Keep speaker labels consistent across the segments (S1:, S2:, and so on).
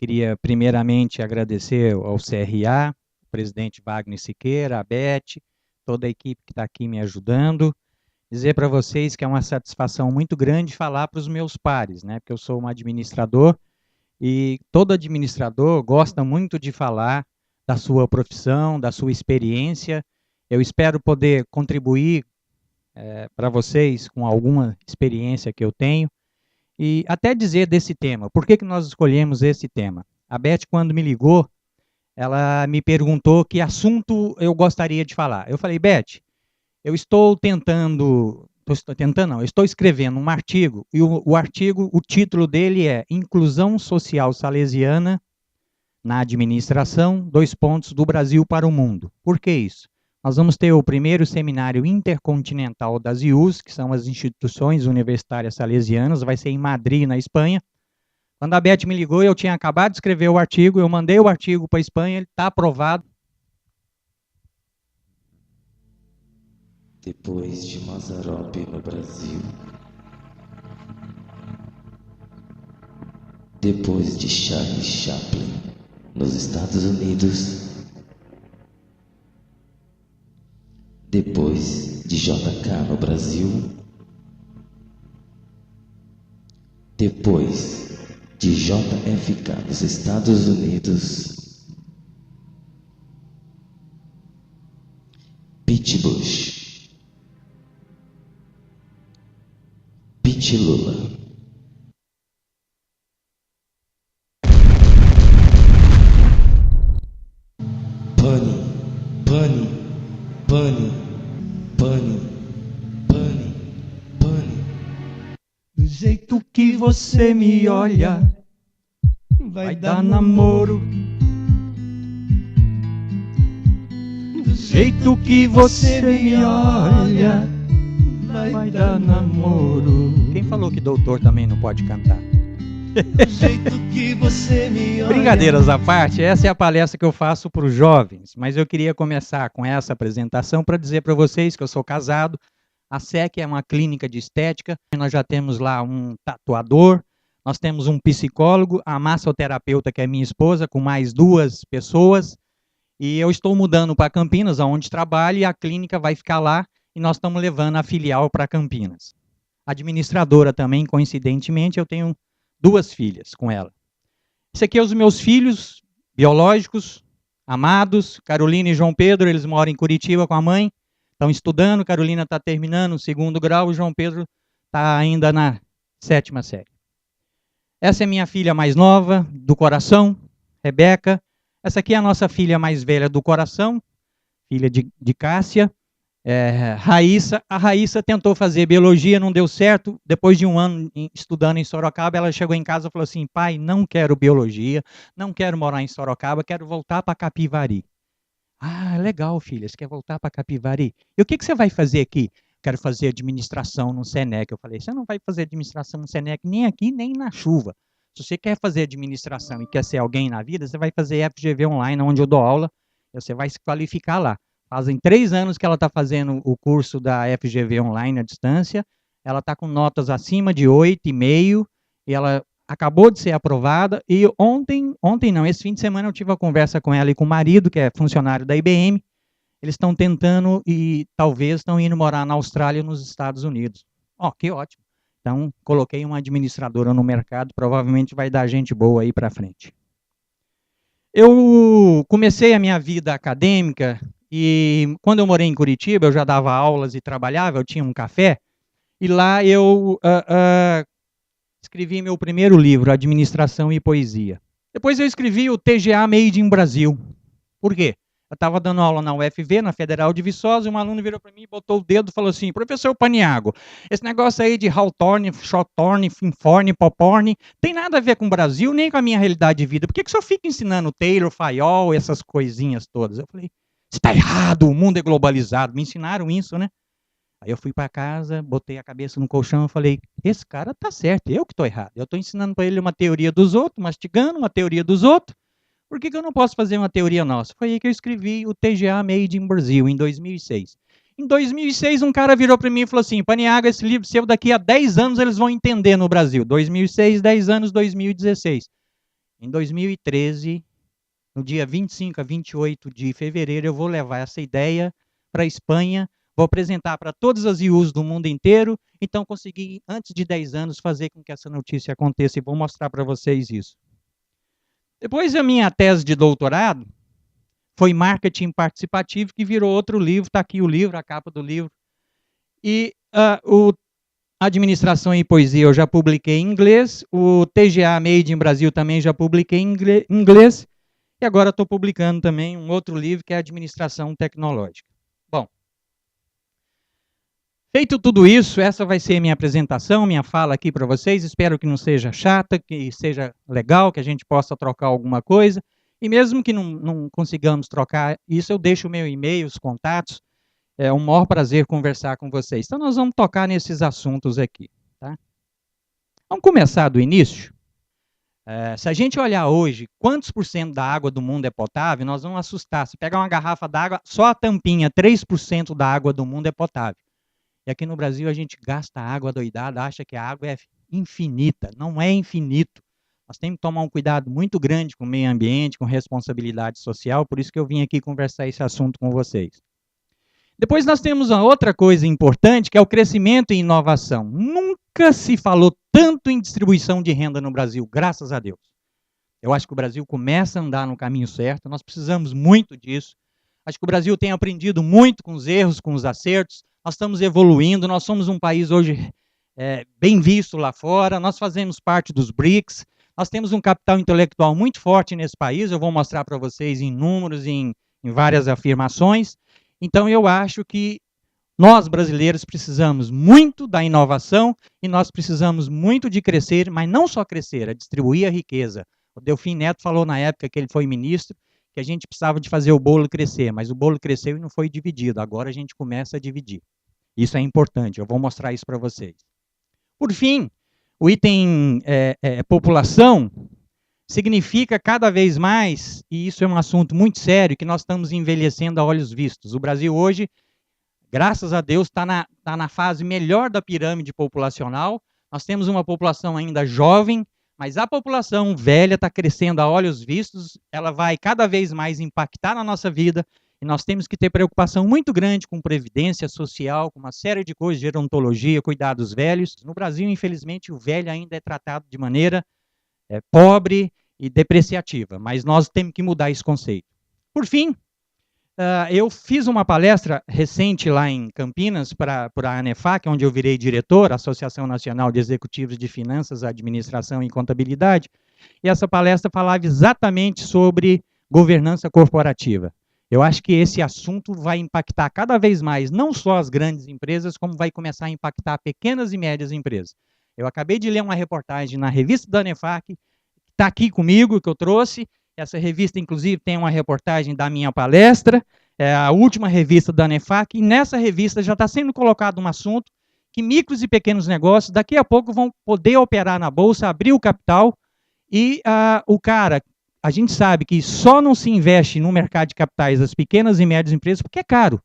S1: Queria primeiramente agradecer ao CRA, o presidente Wagner Siqueira, a Beth, toda a equipe que está aqui me ajudando. Dizer para vocês que é uma satisfação muito grande falar para os meus pares, né? Porque eu sou um administrador e todo administrador gosta muito de falar da sua profissão, da sua experiência. Eu espero poder contribuir para vocês com alguma experiência que eu tenho e até dizer desse tema. Por que nós escolhemos esse tema? A Beth, quando me ligou, ela me perguntou que assunto eu gostaria de falar. Eu falei, Beth, eu estou escrevendo um artigo, e o artigo, o título dele é Inclusão Social Salesiana na Administração, do Brasil para o Mundo. Por que isso? Nós vamos ter o primeiro seminário intercontinental das IUs, que são as instituições universitárias salesianas, vai ser em Madrid, na Espanha. Quando a Beth me ligou, eu tinha acabado de escrever o artigo, eu mandei o artigo para a Espanha, ele está aprovado.
S2: Depois de Mazzaropi no Brasil, depois de Charlie Chaplin nos Estados Unidos, depois de JK no Brasil, depois de JFK nos Estados Unidos, Pete Bush, Pete Lula, Pane, Pane, Pane, Pane, Pane, Pane.
S1: Do jeito que você me olha, vai dar namoro. Do jeito que você me olha, vai dar namoro. Quem falou que doutor também não pode cantar?
S3: Do jeito que você me olha.
S1: Brincadeiras à parte, essa é a palestra que eu faço para os jovens, mas eu queria começar com essa apresentação para dizer para vocês que eu sou casado. A SEC é uma clínica de estética, nós já temos lá um tatuador, nós temos um psicólogo, a massoterapeuta, que é minha esposa, com mais 2 pessoas, e eu estou mudando para Campinas, onde trabalho, e a clínica vai ficar lá, e nós estamos levando a filial para Campinas. Administradora também, coincidentemente, eu tenho 2 filhas com ela. Esse aqui é os meus filhos biológicos, amados, Carolina e João Pedro, eles moram em Curitiba com a mãe, estão estudando, Carolina está terminando o 2º grau, o João Pedro está ainda na 7ª série. Essa é minha filha mais nova, do coração, Rebeca. Essa aqui é a nossa filha mais velha do coração, filha de Cássia, Raíssa. A Raíssa tentou fazer biologia, não deu certo. Depois de um ano estudando em Sorocaba, ela chegou em casa e falou assim, pai, não quero biologia, não quero morar em Sorocaba, quero voltar para Capivari. Ah, legal, filha, você quer voltar para Capivari? E o que você vai fazer aqui? Quero fazer administração no Senec. Eu falei, você não vai fazer administração no Senec nem aqui, nem na chuva. Se você quer fazer administração e quer ser alguém na vida, você vai fazer FGV Online, onde eu dou aula, você vai se qualificar lá. Fazem 3 anos que ela está fazendo o curso da FGV Online à distância, ela está com notas acima de 8,5, e ela acabou de ser aprovada, e ontem não, esse fim de semana eu tive uma conversa com ela e com o marido, que é funcionário da IBM, eles estão tentando e talvez estão indo morar na Austrália e nos Estados Unidos. Ó, que ótimo. Então, coloquei uma administradora no mercado, provavelmente vai dar gente boa aí para frente. Eu comecei a minha vida acadêmica e quando eu morei em Curitiba, eu já dava aulas e trabalhava, eu tinha um café, e lá eu escrevi meu primeiro livro, Administração e Poesia. Depois eu escrevi o TGA Made in Brasil. Por quê? Eu estava dando aula na UFV, na Federal de Viçosa, e um aluno virou para mim, botou o dedo e falou assim, professor Paniago, esse negócio aí de Hawthorne, Shawthorne, Finforne, Poporne, tem nada a ver com o Brasil, nem com a minha realidade de vida. Por que o senhor fica ensinando Taylor, Fayol, essas coisinhas todas? Eu falei, está errado, o mundo é globalizado. Me ensinaram isso, né? Aí eu fui para casa, botei a cabeça no colchão e falei, esse cara tá certo, eu que estou errado. Eu estou ensinando para ele uma teoria dos outros, mastigando uma teoria dos outros. Por que eu não posso fazer uma teoria nossa? Foi aí que eu escrevi o TGA Made in Brasil, em 2006. Em 2006, um cara virou para mim e falou assim, Paniago, esse livro seu daqui a 10 anos eles vão entender no Brasil. 2006, 10 anos, 2016. Em 2013, no dia 25 a 28 de fevereiro, eu vou levar essa ideia para a Espanha, vou apresentar para todas as IUs do mundo inteiro, então consegui, antes de 10 anos, fazer com que essa notícia aconteça e vou mostrar para vocês isso. Depois a minha tese de doutorado foi marketing participativo, que virou outro livro, está aqui o livro, a capa do livro. E o Administração e Poesia eu já publiquei em inglês, o TGA Made in Brasil também já publiquei em inglês, e agora estou publicando também um outro livro que é Administração Tecnológica. Bom, feito tudo isso, essa vai ser a minha apresentação, minha fala aqui para vocês. Espero que não seja chata, que seja legal, que a gente possa trocar alguma coisa. E mesmo que não consigamos trocar isso, eu deixo o meu e-mail, os contatos. É um maior prazer conversar com vocês. Então, nós vamos tocar nesses assuntos aqui. Tá? Vamos começar do início. Se a gente olhar hoje quantos por cento da água do mundo é potável, nós vamos assustar. Se pegar uma garrafa d'água, só a tampinha, 3% da água do mundo é potável. E aqui no Brasil a gente gasta água doidada, acha que a água é infinita. Não é infinito. Nós temos que tomar um cuidado muito grande com o meio ambiente, com responsabilidade social, por isso que eu vim aqui conversar esse assunto com vocês. Depois nós temos uma outra coisa importante, que é o crescimento e inovação. Nunca se falou tanto em distribuição de renda no Brasil, graças a Deus. Eu acho que o Brasil começa a andar no caminho certo, nós precisamos muito disso. Acho que o Brasil tem aprendido muito com os erros, com os acertos, nós estamos evoluindo, nós somos um país hoje bem visto lá fora, nós fazemos parte dos BRICS, nós temos um capital intelectual muito forte nesse país, eu vou mostrar para vocês em números, em várias afirmações. Então, eu acho que nós, brasileiros, precisamos muito da inovação e nós precisamos muito de crescer, mas não só crescer, é distribuir a riqueza. O Delfim Neto falou na época que ele foi ministro que a gente precisava de fazer o bolo crescer, mas o bolo cresceu e não foi dividido. Agora a gente começa a dividir. Isso é importante, eu vou mostrar isso para vocês. Por fim, o item população significa cada vez mais, e isso é um assunto muito sério, que nós estamos envelhecendo a olhos vistos. O Brasil hoje, graças a Deus, está na fase melhor da pirâmide populacional. Nós temos uma população ainda jovem, mas a população velha está crescendo a olhos vistos, ela vai cada vez mais impactar na nossa vida, e nós temos que ter preocupação muito grande com previdência social, com uma série de coisas, gerontologia, cuidados velhos. No Brasil, infelizmente, o velho ainda é tratado de maneira pobre e depreciativa, mas nós temos que mudar esse conceito. Por fim, eu fiz uma palestra recente lá em Campinas para a ANEFAC, onde eu virei diretor, Associação Nacional de Executivos de Finanças, Administração e Contabilidade, e essa palestra falava exatamente sobre governança corporativa. Eu acho que esse assunto vai impactar cada vez mais, não só as grandes empresas, como vai começar a impactar pequenas e médias empresas. Eu acabei de ler uma reportagem na revista da ANEFAC, está aqui comigo, que eu trouxe. Essa revista, inclusive, tem uma reportagem da minha palestra, é a última revista da ANEFAC, e nessa revista já está sendo colocado um assunto que micros e pequenos negócios, daqui a pouco, vão poder operar na Bolsa, abrir o capital, e a gente sabe que só não se investe no mercado de capitais das pequenas e médias empresas porque é caro.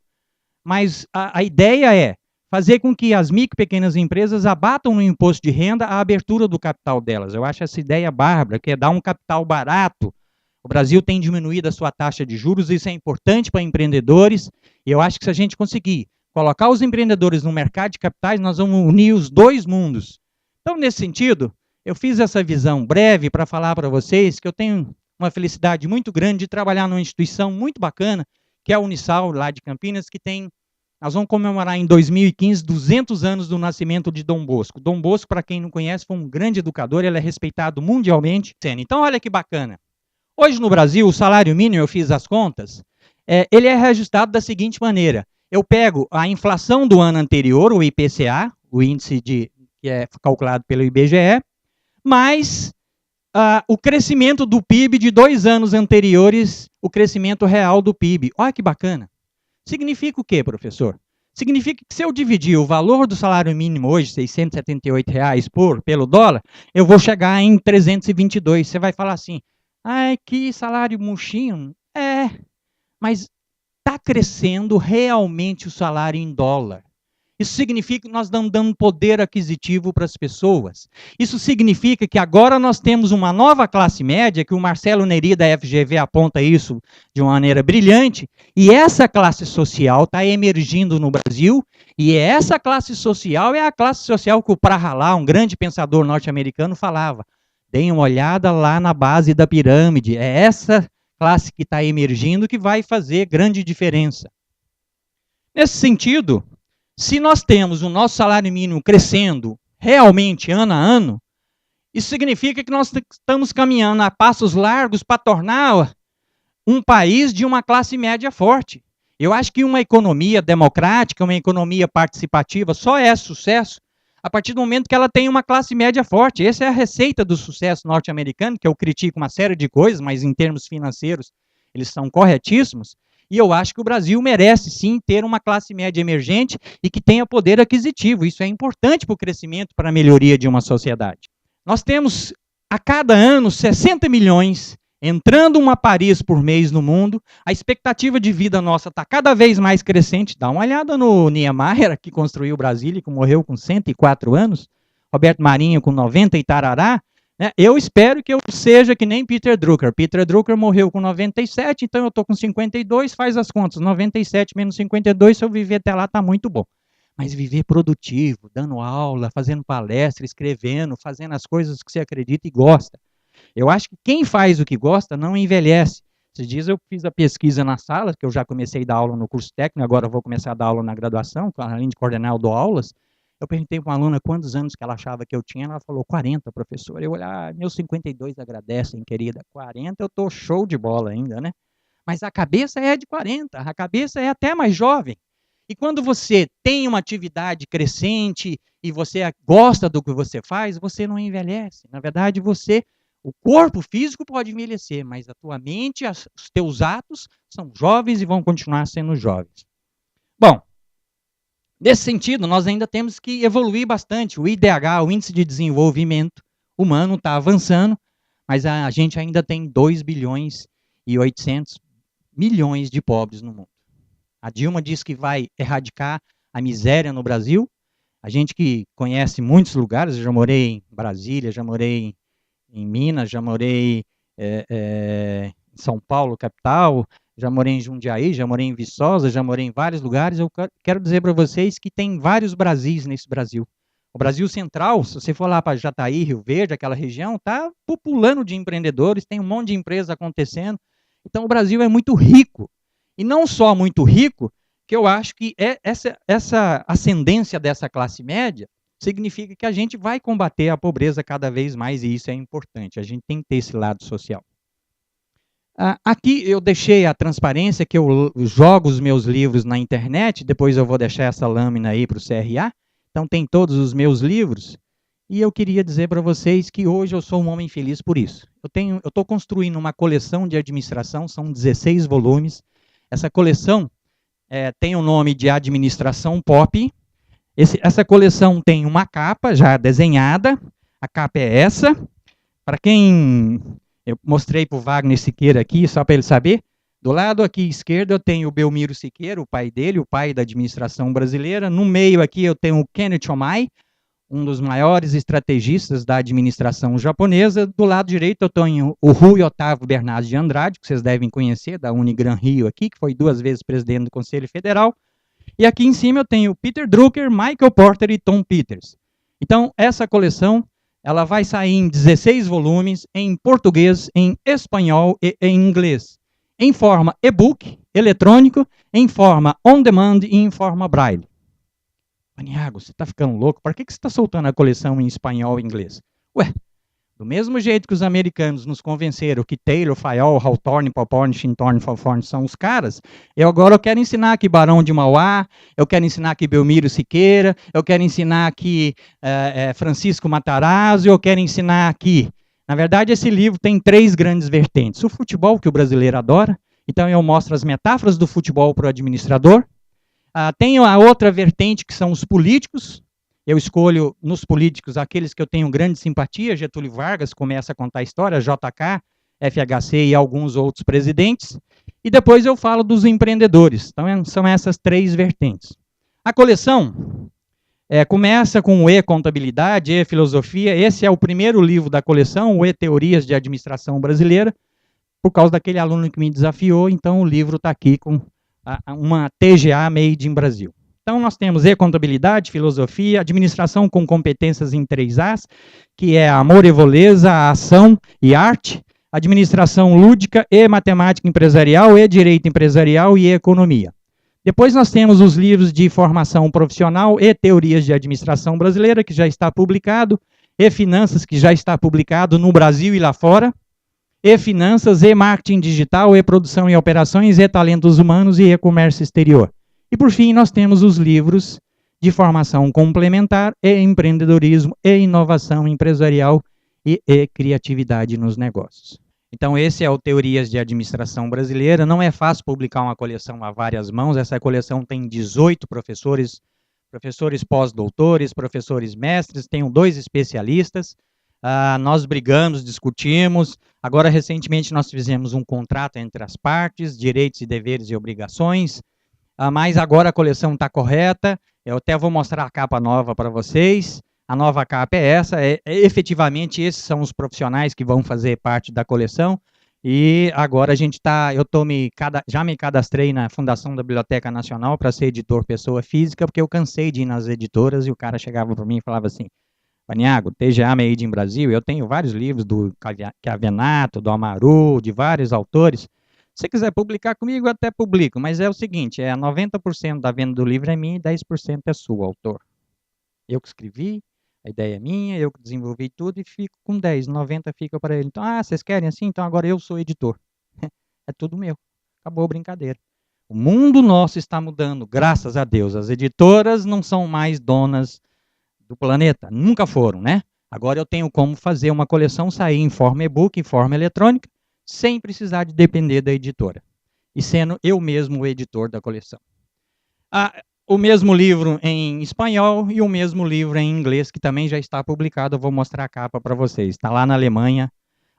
S1: Mas a ideia é fazer com que as micro e pequenas empresas abatam no imposto de renda a abertura do capital delas. Eu acho essa ideia bárbara, que é dar um capital barato. O Brasil tem diminuído a sua taxa de juros, isso é importante para empreendedores, e eu acho que se a gente conseguir colocar os empreendedores no mercado de capitais, nós vamos unir os dois mundos. Então, nesse sentido, eu fiz essa visão breve para falar para vocês que eu tenho uma felicidade muito grande de trabalhar numa instituição muito bacana, que é a Unisal, lá de Campinas, que tem... Nós vamos comemorar em 2015 200 anos do nascimento de Dom Bosco. Dom Bosco, para quem não conhece, foi um grande educador, ele é respeitado mundialmente. Então, olha que bacana. Hoje no Brasil, o salário mínimo, eu fiz as contas, ele é reajustado da seguinte maneira. Eu pego a inflação do ano anterior, o IPCA, o índice que é calculado pelo IBGE, mais o crescimento do PIB de 2 anos anteriores, o crescimento real do PIB. Olha que bacana. Significa o quê, professor? Significa que se eu dividir o valor do salário mínimo hoje, R$ 678 pelo dólar, eu vou chegar em 322. Você vai falar assim, ai, que salário murchinho. Mas está crescendo realmente o salário em dólar. Isso significa que nós estamos dando poder aquisitivo para as pessoas. Isso significa que agora nós temos uma nova classe média, que o Marcelo Neri da FGV aponta isso de uma maneira brilhante, e essa classe social está emergindo no Brasil, e essa classe social é a classe social que o Prahalá, um grande pensador norte-americano, falava. Deem uma olhada lá na base da pirâmide, é essa classe que está emergindo que vai fazer grande diferença. Nesse sentido, se nós temos o nosso salário mínimo crescendo realmente ano a ano, isso significa que nós estamos caminhando a passos largos para tornar um país de uma classe média forte. Eu acho que uma economia democrática, uma economia participativa, só é sucesso a partir do momento que ela tem uma classe média forte. Essa é a receita do sucesso norte-americano, que eu critico uma série de coisas, mas em termos financeiros eles são corretíssimos. E eu acho que o Brasil merece, sim, ter uma classe média emergente e que tenha poder aquisitivo. Isso é importante para o crescimento, para a melhoria de uma sociedade. Nós temos, a cada ano, 60 milhões entrando uma Paris por mês no mundo. A expectativa de vida nossa está cada vez mais crescente. Dá uma olhada no Niemeyer, que construiu Brasília, que morreu com 104 anos. Roberto Marinho com 90 e tarará. Eu espero que eu seja que nem Peter Drucker. Peter Drucker morreu com 97, então eu estou com 52, faz as contas. 97 menos 52, se eu viver até lá, está muito bom. Mas viver produtivo, dando aula, fazendo palestra, escrevendo, fazendo as coisas que você acredita e gosta. Eu acho que quem faz o que gosta não envelhece. Esses dias eu fiz a pesquisa na sala, que eu já comecei a dar aula no curso técnico, agora eu vou começar a dar aula na graduação, além de coordenar, eu dou aulas. Eu perguntei para uma aluna quantos anos que ela achava que eu tinha, ela falou 40, professor. Eu olhei, meus 52 agradecem, querida. 40 eu estou show de bola ainda, né? Mas a cabeça é de 40, a cabeça é até mais jovem. E quando você tem uma atividade crescente e você gosta do que você faz, você não envelhece. Na verdade, o corpo físico pode envelhecer, mas a tua mente, os teus atos são jovens e vão continuar sendo jovens. Bom, nesse sentido, nós ainda temos que evoluir bastante. O IDH, o Índice de Desenvolvimento Humano, está avançando, mas a gente ainda tem 2 bilhões e 800 milhões de pobres no mundo. A Dilma diz que vai erradicar a miséria no Brasil. A gente que conhece muitos lugares, eu já morei em Brasília, já morei em Minas, já morei em São Paulo, capital, já morei em Jundiaí, já morei em Viçosa, já morei em vários lugares. Eu quero dizer para vocês que tem vários Brasis nesse Brasil. O Brasil Central, se você for lá para Jataí, Rio Verde, aquela região, está populando de empreendedores, tem um monte de empresas acontecendo. Então o Brasil é muito rico. E não só muito rico, que eu acho que essa ascendência dessa classe média significa que a gente vai combater a pobreza cada vez mais, e isso é importante. A gente tem que ter esse lado social. Aqui eu deixei a transparência, que eu jogo os meus livros na internet, depois eu vou deixar essa lâmina aí para o CRA. Então tem todos os meus livros, e eu queria dizer para vocês que hoje eu sou um homem feliz por isso. Eu estou construindo uma coleção de administração, são 16 volumes. Essa coleção tem o nome de Administração Pop. Essa coleção tem uma capa já desenhada, a capa é essa. Para quem eu mostrei para o Wagner Siqueira aqui, só para ele saber, do lado aqui esquerdo eu tenho o Belmiro Siqueira, o pai dele, o pai da administração brasileira. No meio aqui eu tenho o Kenneth Omai, um dos maiores estrategistas da administração japonesa. Do lado direito eu tenho o Rui Otávio Bernardes de Andrade, que vocês devem conhecer, da Unigran Rio aqui, que foi 2 vezes presidente do Conselho Federal. E aqui em cima eu tenho Peter Drucker, Michael Porter e Tom Peters. Então, essa coleção ela vai sair em 16 volumes, em português, em espanhol e em inglês. Em forma e-book, eletrônico, em forma on-demand e em forma braille. Paniago, você está ficando louco? Por que você está soltando a coleção em espanhol e inglês? Ué, do mesmo jeito que os americanos nos convenceram que Taylor, Fayol, Hawthorne, Popcorn, Shinthorne, Falthorne são os caras, eu quero ensinar aqui Barão de Mauá, eu quero ensinar aqui Belmiro Siqueira, eu quero ensinar aqui Francisco Matarazzo, eu quero ensinar aqui. Na verdade, esse livro tem 3 grandes vertentes. O futebol, que o brasileiro adora, então eu mostro as metáforas do futebol para o administrador. Tem a outra vertente, que são os políticos. Eu escolho nos políticos aqueles que eu tenho grande simpatia. Getúlio Vargas começa a contar a história, JK, FHC e alguns outros presidentes. E depois eu falo dos empreendedores. Então são essas 3 vertentes. A coleção começa com o E-Contabilidade, E-Filosofia. Esse é o primeiro livro da coleção, o E-Teorias de Administração Brasileira, por causa daquele aluno que me desafiou, então o livro está aqui com uma TGA Made in Brasil. Então nós temos E-Contabilidade, Filosofia, Administração com competências em 3As, que é Amor e Voleza, Ação e Arte, Administração Lúdica, E-Matemática Empresarial, E-Direito Empresarial e E-Economia. Depois nós temos os livros de formação profissional, E-Teorias de Administração Brasileira, que já está publicado, E-Finanças, que já está publicado no Brasil e lá fora, E-Finanças, E-Marketing Digital, E-Produção e Operações, E-Talentos Humanos e E-Comércio Exterior. E por fim nós temos os livros de formação complementar, E-Empreendedorismo, E-Inovação Empresarial e E-Criatividade nos Negócios. Então esse é o Teorias de Administração Brasileira. Não é fácil publicar uma coleção a várias mãos. Essa coleção tem 18 professores, professores pós-doutores, professores mestres, tenho 2 especialistas. Nós brigamos, discutimos. Agora, recentemente, nós fizemos um contrato entre as partes, direitos e deveres e obrigações. Mas agora a coleção está correta. Eu até vou mostrar a capa nova para vocês. A nova capa é essa. Efetivamente, esses são os profissionais que vão fazer parte da coleção. E agora a gente está... já me cadastrei na Fundação da Biblioteca Nacional para ser editor pessoa física, porque eu cansei de ir nas editoras e o cara chegava para mim e falava assim: Paniagua, TGA Made in Brasil, eu tenho vários livros do Chiavenato, do Amaru, de vários autores. Se você quiser publicar comigo, eu até publico, mas é o seguinte, 90% da venda do livro é minha e 10% é sua, autor. Eu que escrevi, a ideia é minha, eu que desenvolvi tudo e fico com 10, 90 fica para ele. Então, vocês querem assim? Então agora eu sou editor. É tudo meu. Acabou a brincadeira. O mundo nosso está mudando, graças a Deus. As editoras não são mais donas do planeta, nunca foram, né? Agora eu tenho como fazer uma coleção sair em forma e-book, em forma eletrônica, sem precisar de depender da editora. E sendo eu mesmo o editor da coleção. O mesmo livro em espanhol e o mesmo livro em inglês, que também já está publicado. Eu vou mostrar a capa para vocês. Está lá na Alemanha.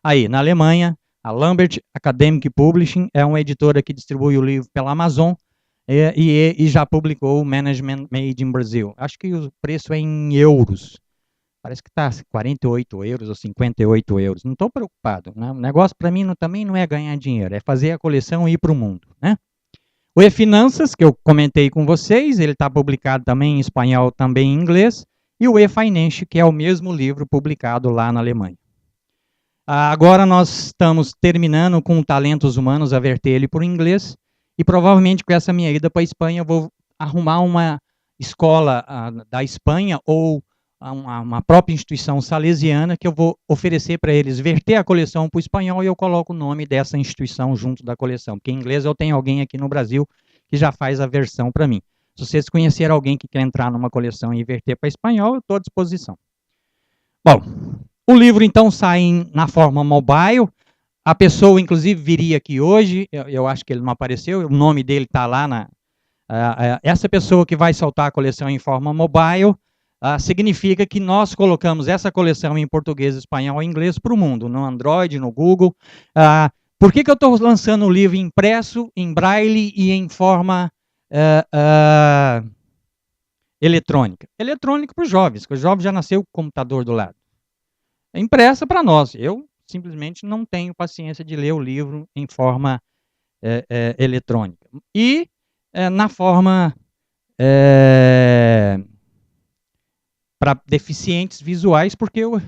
S1: Aí, na Alemanha, a Lambert Academic Publishing é uma editora que distribui o livro pela Amazon e já publicou o Management Made in Brazil. Acho que o preço é em euros. Parece que está 48 euros ou 58 euros. Não estou preocupado. Né? O negócio para mim também não é ganhar dinheiro, é fazer a coleção e ir para o mundo. Né? O E-Finanças, que eu comentei com vocês, ele está publicado também em espanhol, também em inglês. E o E-Finance, que é o mesmo livro publicado lá na Alemanha. Agora nós estamos terminando com Talentos Humanos, a verter ele por inglês. E provavelmente com essa minha ida para a Espanha eu vou arrumar uma escola da Espanha ou uma própria instituição salesiana que eu vou oferecer para eles verter a coleção para o espanhol e eu coloco o nome dessa instituição junto da coleção. Porque em inglês eu tenho alguém aqui no Brasil que já faz a versão para mim. Se vocês conhecerem alguém que quer entrar numa coleção e verter para espanhol, eu estou à disposição. Bom, o livro então sai na forma mobile. A pessoa, inclusive, viria aqui hoje, eu acho que ele não apareceu, o nome dele está lá. Essa pessoa que vai soltar a coleção em forma mobile, significa que nós colocamos essa coleção em português, espanhol e inglês para o mundo, no Android, no Google. Por que eu estou lançando o livro impresso, em braille e em forma eletrônica? Eletrônica para os jovens, porque o jovem já nasceu com o computador do lado. É impressa para nós. Eu simplesmente não tenho paciência de ler o livro em forma eletrônica. E na forma para deficientes visuais, porque eu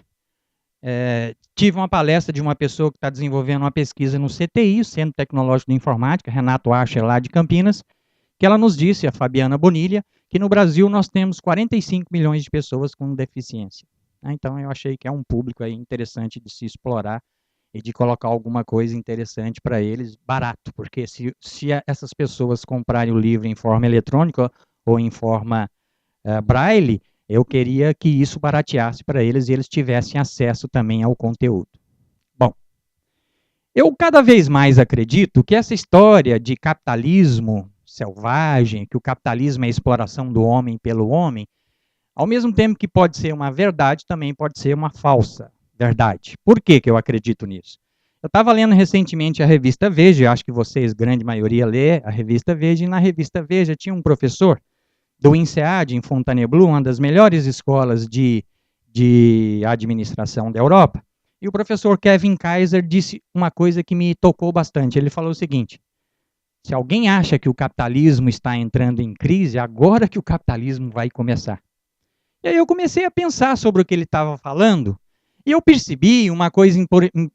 S1: tive uma palestra de uma pessoa que está desenvolvendo uma pesquisa no CTI, o Centro Tecnológico de Informática, Renato Acher, lá de Campinas, que ela nos disse, a Fabiana Bonilha, que no Brasil nós temos 45 milhões de pessoas com deficiência. Então eu achei que é um público aí interessante de se explorar e de colocar alguma coisa interessante para eles, barato, porque se essas pessoas comprarem o livro em forma eletrônica ou em forma braille, eu queria que isso barateasse para eles e eles tivessem acesso também ao conteúdo. Bom, eu cada vez mais acredito que essa história de capitalismo selvagem, que o capitalismo é a exploração do homem pelo homem, ao mesmo tempo que pode ser uma verdade, também pode ser uma falsa verdade. Por que eu acredito nisso? Eu estava lendo recentemente a revista Veja, acho que vocês, grande maioria, lê a revista Veja, e na revista Veja tinha um professor do INSEAD, em Fontainebleau, uma das melhores escolas de administração da Europa, e o professor Kevin Kaiser disse uma coisa que me tocou bastante. Ele falou o seguinte: se alguém acha que o capitalismo está entrando em crise, agora que o capitalismo vai começar. E aí eu comecei a pensar sobre o que ele estava falando, e eu percebi uma coisa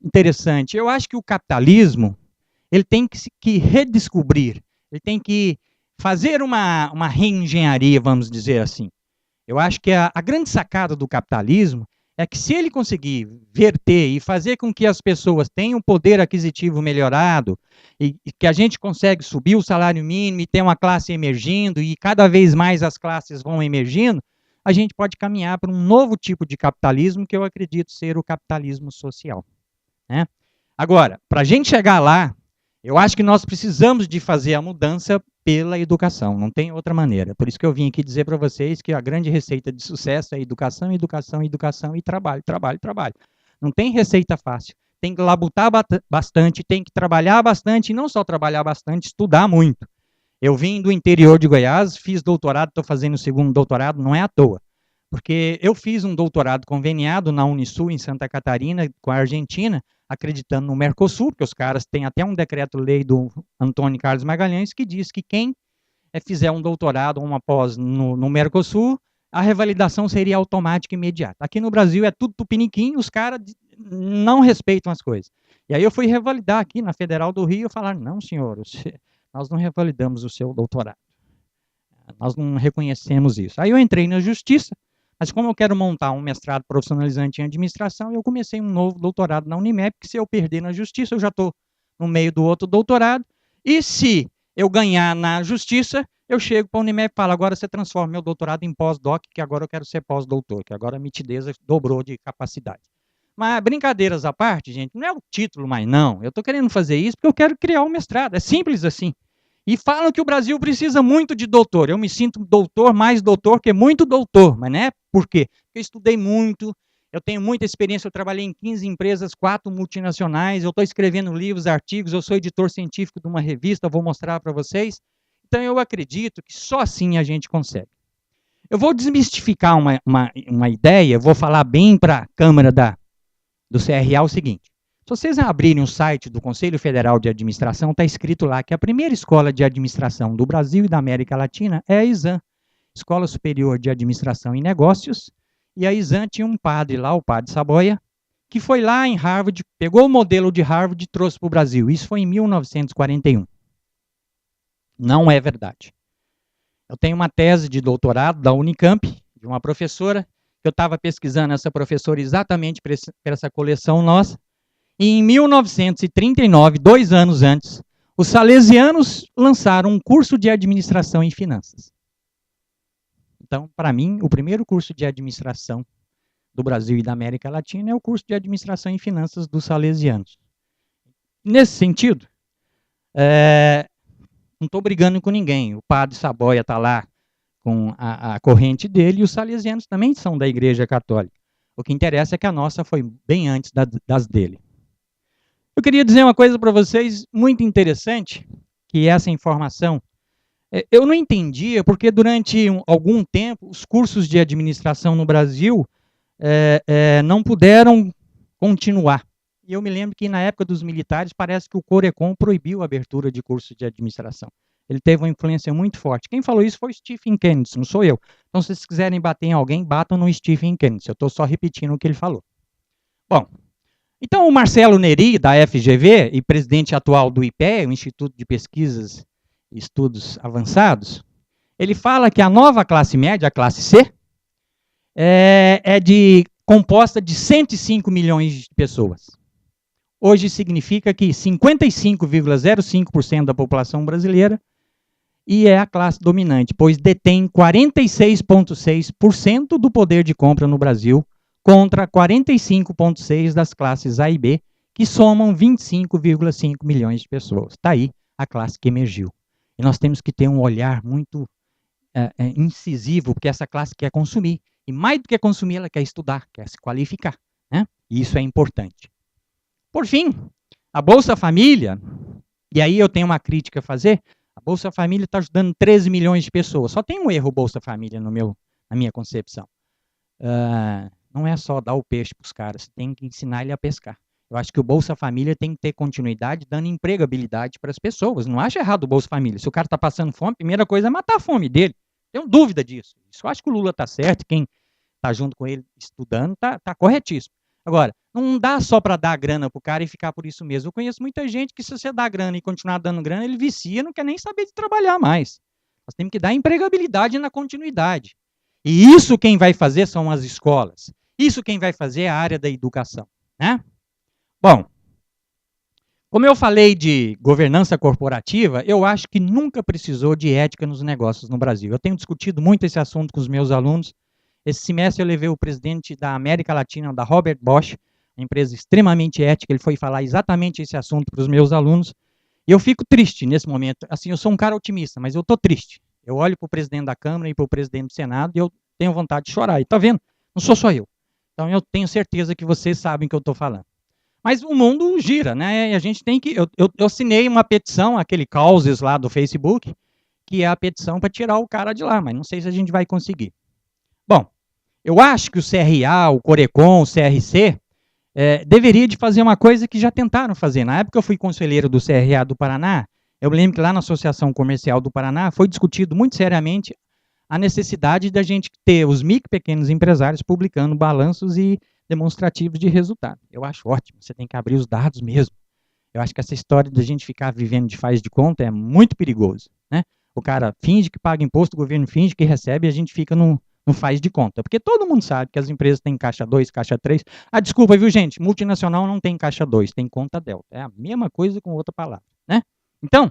S1: interessante. Eu acho que o capitalismo ele tem que redescobrir, ele tem que fazer uma reengenharia, vamos dizer assim. Eu acho que a grande sacada do capitalismo é que se ele conseguir verter e fazer com que as pessoas tenham poder aquisitivo melhorado, e que a gente consegue subir o salário mínimo e ter uma classe emergindo, e cada vez mais as classes vão emergindo, a gente pode caminhar para um novo tipo de capitalismo, que eu acredito ser o capitalismo social, né? Agora, para a gente chegar lá, eu acho que nós precisamos de fazer a mudança pela educação, não tem outra maneira. Por isso que eu vim aqui dizer para vocês que a grande receita de sucesso é educação, educação, educação e trabalho, trabalho, trabalho. Não tem receita fácil. Tem que labutar bastante, tem que trabalhar bastante, e não só trabalhar bastante, estudar muito. Eu vim do interior de Goiás, fiz doutorado, estou fazendo o segundo doutorado, não é à toa. Porque eu fiz um doutorado conveniado na Unisul, em Santa Catarina, com a Argentina, acreditando no Mercosul, porque os caras têm até um decreto-lei do Antônio Carlos Magalhães que diz que quem fizer um doutorado ou uma pós no Mercosul, a revalidação seria automática e imediata. Aqui no Brasil é tudo tupiniquim, os caras não respeitam as coisas. E aí eu fui revalidar aqui na Federal do Rio e falaram: não, senhor, nós não revalidamos o seu doutorado. Nós não reconhecemos isso. Aí eu entrei na Justiça, mas como eu quero montar um mestrado profissionalizante em administração, eu comecei um novo doutorado na Unimep, que se eu perder na Justiça, eu já estou no meio do outro doutorado, e se eu ganhar na Justiça, eu chego para a Unimep e falo: agora você transforma meu doutorado em pós-doc, que agora eu quero ser pós-doutor, que agora a mitidez dobrou de capacidade. Mas brincadeiras à parte, gente, não é o título mais não, eu estou querendo fazer isso porque eu quero criar um mestrado, é simples assim. E falam que o Brasil precisa muito de doutor. Eu me sinto doutor, mais doutor que muito doutor. Mas não é por quê? Porque eu estudei muito, eu tenho muita experiência, eu trabalhei em 15 empresas, 4 multinacionais, eu estou escrevendo livros, artigos, eu sou editor científico de uma revista, vou mostrar para vocês. Então eu acredito que só assim a gente consegue. Eu vou desmistificar uma ideia, vou falar bem para a Câmara do CRA o seguinte. Se vocês abrirem o site do Conselho Federal de Administração, está escrito lá que a primeira escola de administração do Brasil e da América Latina é a ISAM, Escola Superior de Administração e Negócios, e a ISAM tinha um padre lá, o padre Saboia, que foi lá em Harvard, pegou o modelo de Harvard e trouxe para o Brasil. Isso foi em 1941. Não é verdade. Eu tenho uma tese de doutorado da Unicamp, de uma professora, eu estava pesquisando essa professora exatamente para essa coleção nossa. E em 1939, 2 anos antes, os salesianos lançaram um curso de administração em finanças. Então, para mim, o primeiro curso de administração do Brasil e da América Latina é o curso de administração em finanças dos salesianos. Nesse sentido, não estou brigando com ninguém. O padre Saboia está lá com a corrente dele, e os salesianos também são da Igreja Católica. O que interessa é que a nossa foi bem antes das dele. Eu queria dizer uma coisa para vocês muito interessante, que essa informação, eu não entendia, porque durante algum tempo, os cursos de administração no Brasil não puderam continuar. E eu me lembro que na época dos militares, parece que o Corecon proibiu a abertura de cursos de administração. Ele teve uma influência muito forte. Quem falou isso foi Stephen Kennedy, não sou eu. Então, se vocês quiserem bater em alguém, batam no Stephen Kennedy. Eu estou só repetindo o que ele falou. Bom, então o Marcelo Neri, da FGV, e presidente atual do IPE, o Instituto de Pesquisas e Estudos Avançados, ele fala que a nova classe média, a classe C, composta de 105 milhões de pessoas. Hoje significa que 55,05% da população brasileira e é a classe dominante, pois detém 46,6% do poder de compra no Brasil, contra 45,6% das classes A e B, que somam 25,5 milhões de pessoas. Está aí a classe que emergiu. E nós temos que ter um olhar muito incisivo, porque essa classe quer consumir. E mais do que consumir, ela quer estudar, quer se qualificar, né? E isso é importante. Por fim, a Bolsa Família, e aí eu tenho uma crítica a fazer, a Bolsa Família está ajudando 13 milhões de pessoas. Só tem um erro Bolsa Família na minha concepção. Não é só dar o peixe para os caras, você tem que ensinar ele a pescar. Eu acho que o Bolsa Família tem que ter continuidade, dando empregabilidade para as pessoas. Não acho errado o Bolsa Família. Se o cara está passando fome, a primeira coisa é matar a fome dele. Tenho dúvida disso. Isso eu acho que o Lula está certo, quem está junto com ele estudando está corretíssimo. Agora, não dá só para dar grana para o cara e ficar por isso mesmo. Eu conheço muita gente que, se você dá grana e continuar dando grana, ele vicia, não quer nem saber de trabalhar mais. Nós temos que dar empregabilidade na continuidade. E isso quem vai fazer são as escolas. Isso quem vai fazer é a área da educação, né? Bom, como eu falei de governança corporativa, eu acho que nunca precisou de ética nos negócios no Brasil. Eu tenho discutido muito esse assunto com os meus alunos. Esse semestre eu levei o presidente da América Latina, da Robert Bosch, uma empresa extremamente ética, ele foi falar exatamente esse assunto para os meus alunos. E eu fico triste nesse momento. Assim, eu sou um cara otimista, mas eu estou triste. Eu olho para o presidente da Câmara e para o presidente do Senado e eu tenho vontade de chorar. E tá vendo? Não sou só eu. Então eu tenho certeza que vocês sabem o que eu estou falando. Mas o mundo gira, né? E a gente tem que... Eu assinei uma petição, aquele causes lá do Facebook, que é a petição para tirar o cara de lá, mas não sei se a gente vai conseguir. Bom, eu acho que o CRA, o Corecon, o CRC, deveria de fazer uma coisa que já tentaram fazer. Na época eu fui conselheiro do CRA do Paraná, eu lembro que lá na Associação Comercial do Paraná foi discutido muito seriamente a necessidade da gente ter os micro e pequenos empresários publicando balanços e demonstrativos de resultado. Eu acho ótimo, você tem que abrir os dados mesmo. Eu acho que essa história da gente ficar vivendo de faz de conta é muito perigoso, né? O cara finge que paga imposto, o governo finge que recebe e a gente fica no faz de conta. Porque todo mundo sabe que as empresas têm caixa 2, caixa 3. Desculpa, viu, gente? Multinacional não tem caixa 2, tem conta delta. É a mesma coisa com outra palavra, né? Então,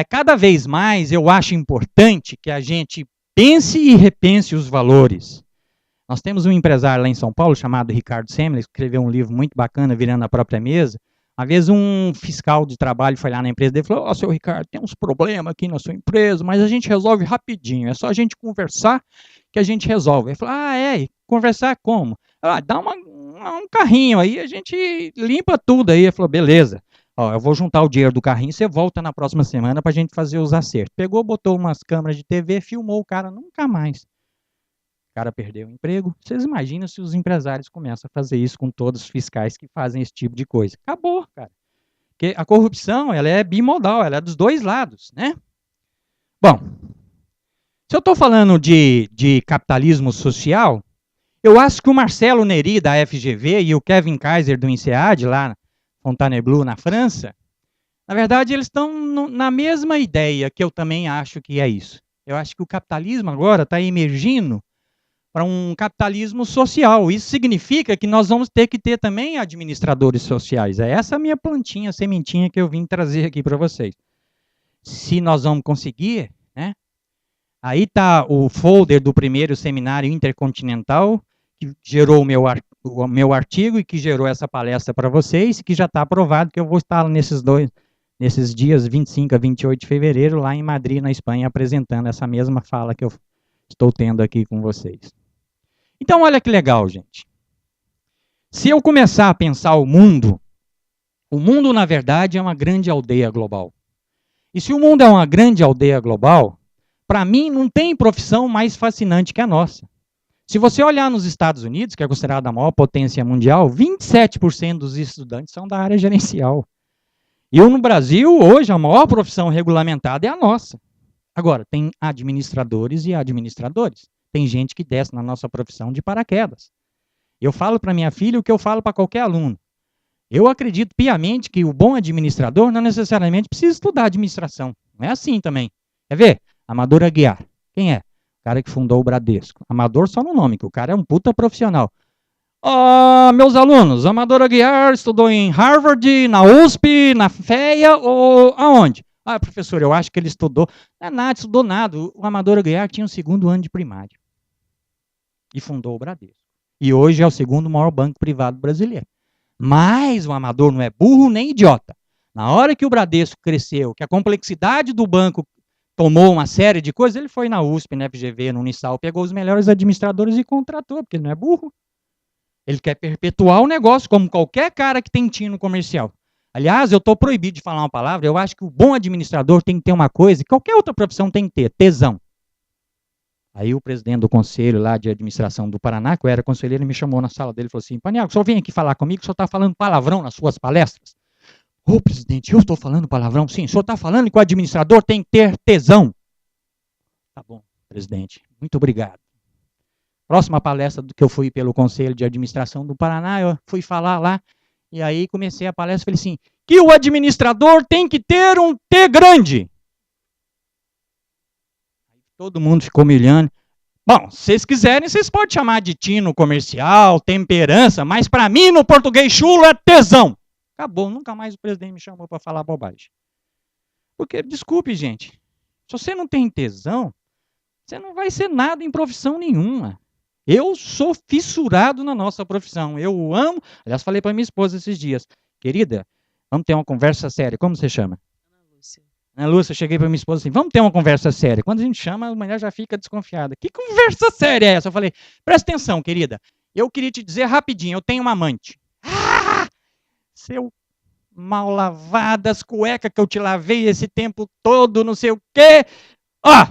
S1: cada vez mais eu acho importante que a gente pense e repense os valores. Nós temos um empresário lá em São Paulo chamado Ricardo Semler, que escreveu um livro muito bacana, Virando a Própria Mesa. Uma vez um fiscal de trabalho foi lá na empresa dele e falou: seu Ricardo, tem uns problemas aqui na sua empresa, mas a gente resolve rapidinho, é só a gente conversar que a gente resolve. Ele falou: conversar como? Dá um carrinho aí, a gente limpa tudo aí. Ele falou: beleza, eu vou juntar o dinheiro do carrinho, você volta na próxima semana para a gente fazer os acertos. Pegou, botou umas câmeras de TV, filmou o cara, nunca mais. O cara perdeu o emprego. Vocês imaginam se os empresários começam a fazer isso com todos os fiscais que fazem esse tipo de coisa? Acabou, cara. Porque a corrupção, ela é bimodal, ela é dos dois lados, né? Bom, se eu estou falando de capitalismo social, eu acho que o Marcelo Neri, da FGV, e o Kevin Kaiser, do INSEAD, lá na Fontainebleau, na França, na verdade, eles estão na mesma ideia que eu também acho que é isso. Eu acho que o capitalismo agora está emergindo para um capitalismo social. Isso significa que nós vamos ter que ter também administradores sociais. É essa a minha plantinha, sementinha que eu vim trazer aqui para vocês. Se nós vamos conseguir, né? Aí está o folder do primeiro seminário intercontinental, que gerou o meu artigo e que gerou essa palestra para vocês, que já está aprovado, que eu vou estar nesses dias 25 a 28 de fevereiro, lá em Madrid, na Espanha, apresentando essa mesma fala que eu estou tendo aqui com vocês. Então, olha que legal, gente. Se eu começar a pensar o mundo, na verdade, é uma grande aldeia global. E se o mundo é uma grande aldeia global, para mim, não tem profissão mais fascinante que a nossa. Se você olhar nos Estados Unidos, que é considerada a maior potência mundial, 27% dos estudantes são da área gerencial. E no Brasil, hoje, a maior profissão regulamentada é a nossa. Agora, tem administradores e administradores. Tem gente que desce na nossa profissão de paraquedas. Eu falo para minha filha o que eu falo para qualquer aluno. Eu acredito piamente que o bom administrador não necessariamente precisa estudar administração. Não é assim também. Quer ver? Amador Aguiar. Quem é? O cara que fundou o Bradesco. Amador só no nome, que o cara é um puta profissional. Meus alunos, Amador Aguiar estudou em Harvard, na USP, na FEA ou aonde? Professor, eu acho que ele estudou. Não é nada, estudou nada. O Amador Aguiar tinha o 2º ano de primário. E fundou o Bradesco. E hoje é o 2º maior banco privado brasileiro. Mas o Amador não é burro nem idiota. Na hora que o Bradesco cresceu, que a complexidade do banco tomou uma série de coisas, ele foi na USP, na FGV, no Unisal, pegou os melhores administradores e contratou, porque ele não é burro. Ele quer perpetuar o negócio, como qualquer cara que tem tino comercial. Aliás, eu estou proibido de falar uma palavra, eu acho que o bom administrador tem que ter uma coisa, qualquer outra profissão tem que ter, tesão. Aí o presidente do conselho lá de administração do Paraná, que eu era conselheiro, me chamou na sala dele e falou assim, Paniago, o senhor vem aqui falar comigo, o senhor está falando palavrão nas suas palestras? Ô, presidente, eu estou falando palavrão? Sim, o senhor está falando que o administrador tem que ter tesão. Tá bom, presidente, muito obrigado. Próxima palestra que eu fui pelo Conselho de Administração do Paraná, eu fui falar lá, e aí comecei a palestra, falei assim, que o administrador tem que ter um T grande. Todo mundo ficou me olhando. Bom, se vocês quiserem, vocês podem chamar de tino comercial, temperança, mas para mim, no português chulo, é tesão. Acabou, nunca mais o presidente me chamou para falar bobagem. Porque, desculpe, gente, se você não tem tesão, você não vai ser nada em profissão nenhuma. Eu sou fissurado na nossa profissão, eu amo. Aliás, falei para minha esposa esses dias, querida, vamos ter uma conversa séria. Como você chama? Ana Lúcia, eu cheguei para minha esposa assim, vamos ter uma conversa séria. Quando a gente chama, a mulher já fica desconfiada. Que conversa séria é essa? Eu falei, presta atenção, querida. Eu queria te dizer rapidinho, eu tenho uma amante. Ah! Seu mal lavado, as cuecas que eu te lavei esse tempo todo, não sei o quê. Ó!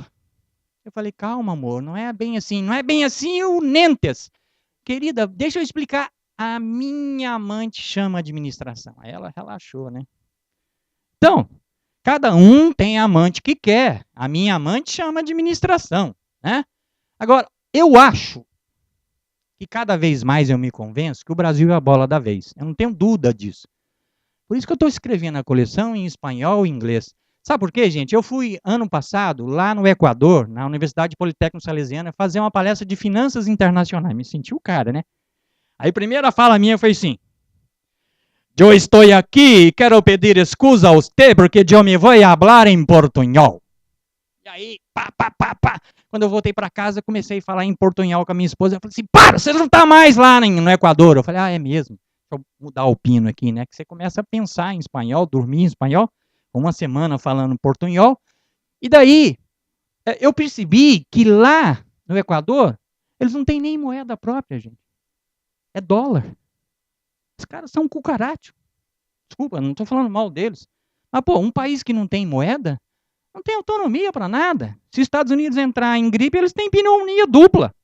S1: Eu falei, calma, amor, não é bem assim. Não é bem assim o Nentes. Querida, deixa eu explicar. A minha amante chama administração. Aí ela relaxou, né? Então, cada um tem a amante que quer. A minha amante chama administração, né? Agora, eu acho que cada vez mais eu me convenço que o Brasil é a bola da vez. Eu não tenho dúvida disso. Por isso que eu estou escrevendo a coleção em espanhol e inglês. Sabe por quê, gente? Eu fui, ano passado, lá no Equador, na Universidade Politécnica Salesiana, fazer uma palestra de finanças internacionais. Me senti o cara, né? Aí a primeira fala minha foi assim, eu estou aqui e quero pedir excusa a você porque eu me vou falar em portunhol. E aí, pá. Quando eu voltei para casa, comecei a falar em portunhol com a minha esposa. Eu falei assim, para, você não está mais lá no Equador. Eu falei, é mesmo. Deixa eu mudar o pino aqui, né? Que você começa a pensar em espanhol, dormir em espanhol. Uma semana falando portunhol. E daí, eu percebi que lá no Equador, eles não têm nem moeda própria, gente. É dólar. Os caras são cucaracho. Desculpa, não estou falando mal deles. Mas, pô, um país que não tem moeda, não tem autonomia para nada. Se os Estados Unidos entrar em gripe, eles têm pneumonia dupla.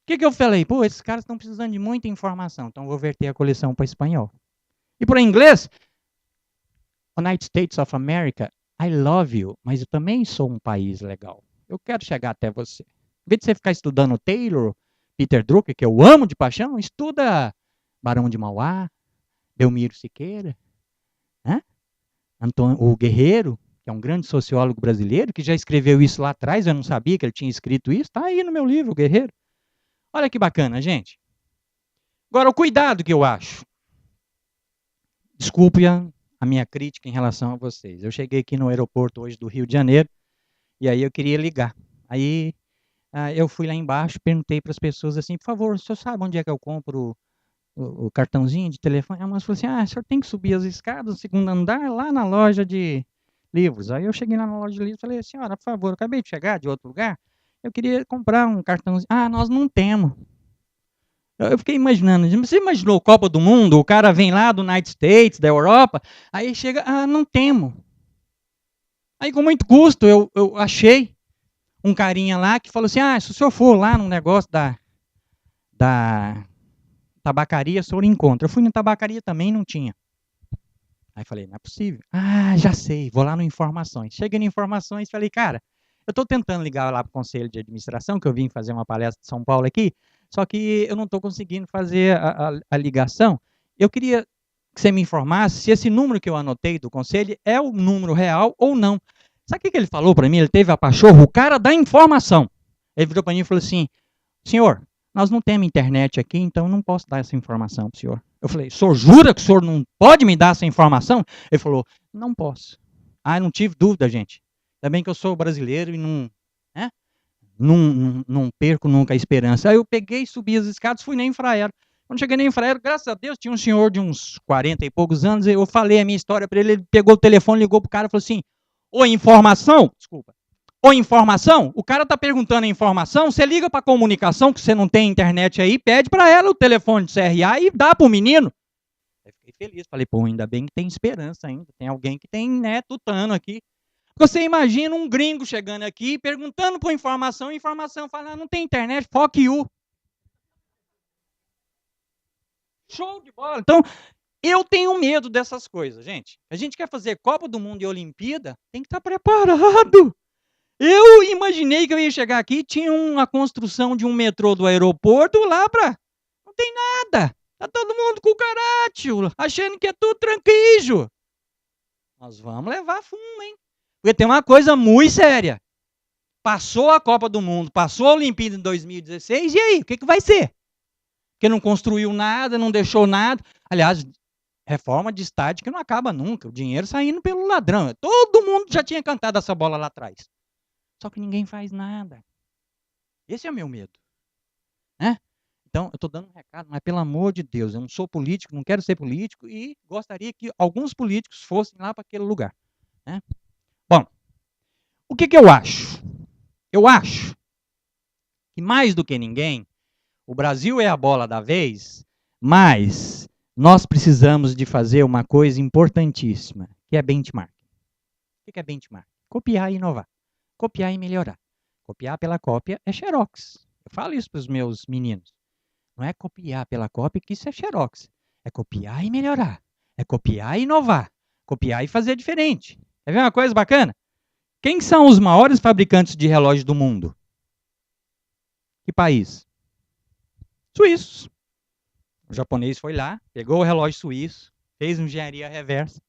S1: O que eu falei? Pô, esses caras estão precisando de muita informação, então vou verter a coleção para espanhol. E para inglês, United States of America, I love you, mas eu também sou um país legal. Eu quero chegar até você. Em vez de você ficar estudando Taylor, Peter Drucker, que eu amo de paixão, estuda Barão de Mauá, Belmiro Siqueira, né? O Guerreiro, que é um grande sociólogo brasileiro, que já escreveu isso lá atrás, eu não sabia que ele tinha escrito isso, está aí no meu livro, O Guerreiro. Olha que bacana, gente. Agora, o cuidado que eu acho. Desculpe a minha crítica em relação a vocês. Eu cheguei aqui no aeroporto hoje do Rio de Janeiro, e aí eu queria ligar. Aí eu fui lá embaixo, perguntei para as pessoas assim, por favor, o senhor sabe onde é que eu compro o cartãozinho de telefone? A moça falou assim, o senhor tem que subir as escadas, segundo andar, lá na loja de livros. Aí eu cheguei lá na loja de livros e falei, senhora, por favor, eu acabei de chegar de outro lugar, eu queria comprar um cartãozinho. Nós não temos. Eu fiquei imaginando, você imaginou Copa do Mundo, o cara vem lá do United States, da Europa, aí chega, não temos. Aí com muito custo eu achei um carinha lá que falou assim, se o senhor for lá no negócio da tabacaria, o senhor encontra. Eu fui na tabacaria também, não tinha. Aí falei, não é possível. Já sei, vou lá no Informações. Cheguei no Informações e falei, cara, eu estou tentando ligar lá para o Conselho de Administração, que eu vim fazer uma palestra de São Paulo aqui, só que eu não estou conseguindo fazer a ligação. Eu queria que você me informasse se esse número que eu anotei do Conselho é o número real ou não. Sabe o que ele falou para mim? Ele teve a pachorra, o cara da informação. Ele virou para mim e falou assim, senhor, nós não temos internet aqui, então não posso dar essa informação para o senhor. Eu falei, o senhor jura que o senhor não pode me dar essa informação? Ele falou, não posso. Não tive dúvida, gente. Ainda bem que eu sou brasileiro e não perco nunca a esperança. Aí eu peguei, subi as escadas, fui na Infraero. Quando cheguei na Infraero, graças a Deus, tinha um senhor de uns 40 e poucos anos, eu falei a minha história para ele, ele pegou o telefone, ligou para o cara e falou assim, informação, o cara está perguntando a informação, você liga para a comunicação, que você não tem internet aí, pede para ela o telefone de CRA e dá para o menino. Eu fiquei feliz. Falei, pô, ainda bem que tem esperança ainda. Tem alguém que tem, né, tutano aqui. Você imagina um gringo chegando aqui, perguntando por informação, fala, não tem internet, fuck you. Show de bola. Então, eu tenho medo dessas coisas, gente. A gente quer fazer Copa do Mundo e Olimpíada, tem que estar preparado. Eu imaginei que eu ia chegar aqui, tinha uma construção de um metrô do aeroporto lá para... Não tem nada. Tá todo mundo com o caráter, achando que é tudo tranquilo. Nós vamos levar fumo, hein? Porque tem uma coisa muito séria. Passou a Copa do Mundo, passou a Olimpíada em 2016, e aí? O que vai ser? Porque não construiu nada, não deixou nada. Aliás, reforma de estádio que não acaba nunca. O dinheiro saindo pelo ladrão. Todo mundo já tinha cantado essa bola lá atrás. Só que ninguém faz nada. Esse é o meu medo. Né? Então, eu estou dando um recado, mas pelo amor de Deus, eu não sou político, não quero ser político e gostaria que alguns políticos fossem lá para aquele lugar. Né? Bom, o que eu acho? Eu acho que mais do que ninguém, o Brasil é a bola da vez, mas nós precisamos de fazer uma coisa importantíssima, que é benchmark. O que é benchmark? Copiar e inovar. Copiar e melhorar. Copiar pela cópia é xerox. Eu falo isso para os meus meninos. Não é copiar pela cópia, que isso é xerox. É copiar e melhorar. É copiar e inovar. Copiar e fazer diferente. Quer ver uma coisa bacana? Quem são os maiores fabricantes de relógios do mundo? Que país? Suíços. O japonês foi lá, pegou o relógio suíço, fez engenharia reversa,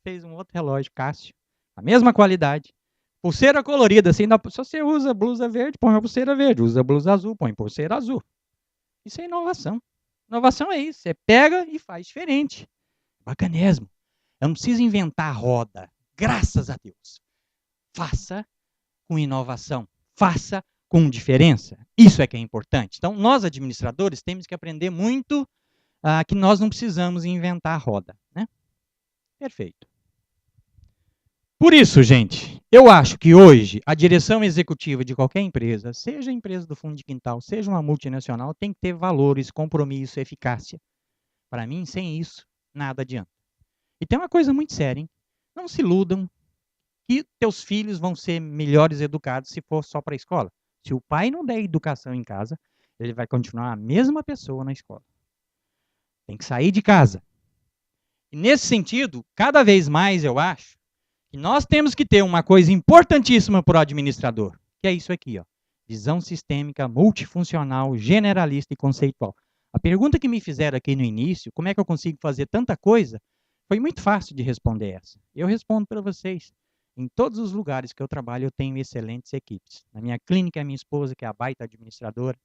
S1: fez um outro relógio Casio, a mesma qualidade. Pulseira colorida, assim, se você usa blusa verde, põe uma pulseira verde. Usa blusa azul, põe pulseira azul. Isso é inovação. Inovação é isso. Você pega e faz diferente. Bacanesmo. Eu não preciso inventar a roda. Graças a Deus. Faça com inovação. Faça com diferença. Isso é que é importante. Então, nós administradores temos que aprender muito que nós não precisamos inventar a roda. Né? Perfeito. Por isso, gente, eu acho que hoje a direção executiva de qualquer empresa, seja a empresa do fundo de quintal, seja uma multinacional, tem que ter valores, compromisso, eficácia. Para mim, sem isso, nada adianta. E tem uma coisa muito séria, hein? Não se iludam que teus filhos vão ser melhores educados se for só para a escola. Se o pai não der educação em casa, ele vai continuar a mesma pessoa na escola. Tem que sair de casa. E nesse sentido, cada vez mais eu acho que nós temos que ter uma coisa importantíssima para o administrador, que é isso aqui, ó, visão sistêmica, multifuncional, generalista e conceitual. A pergunta que me fizeram aqui no início, como é que eu consigo fazer tanta coisa, foi muito fácil de responder essa. Eu respondo para vocês. Em todos os lugares que eu trabalho, eu tenho excelentes equipes. Na minha clínica, a minha esposa, que é a baita administradora.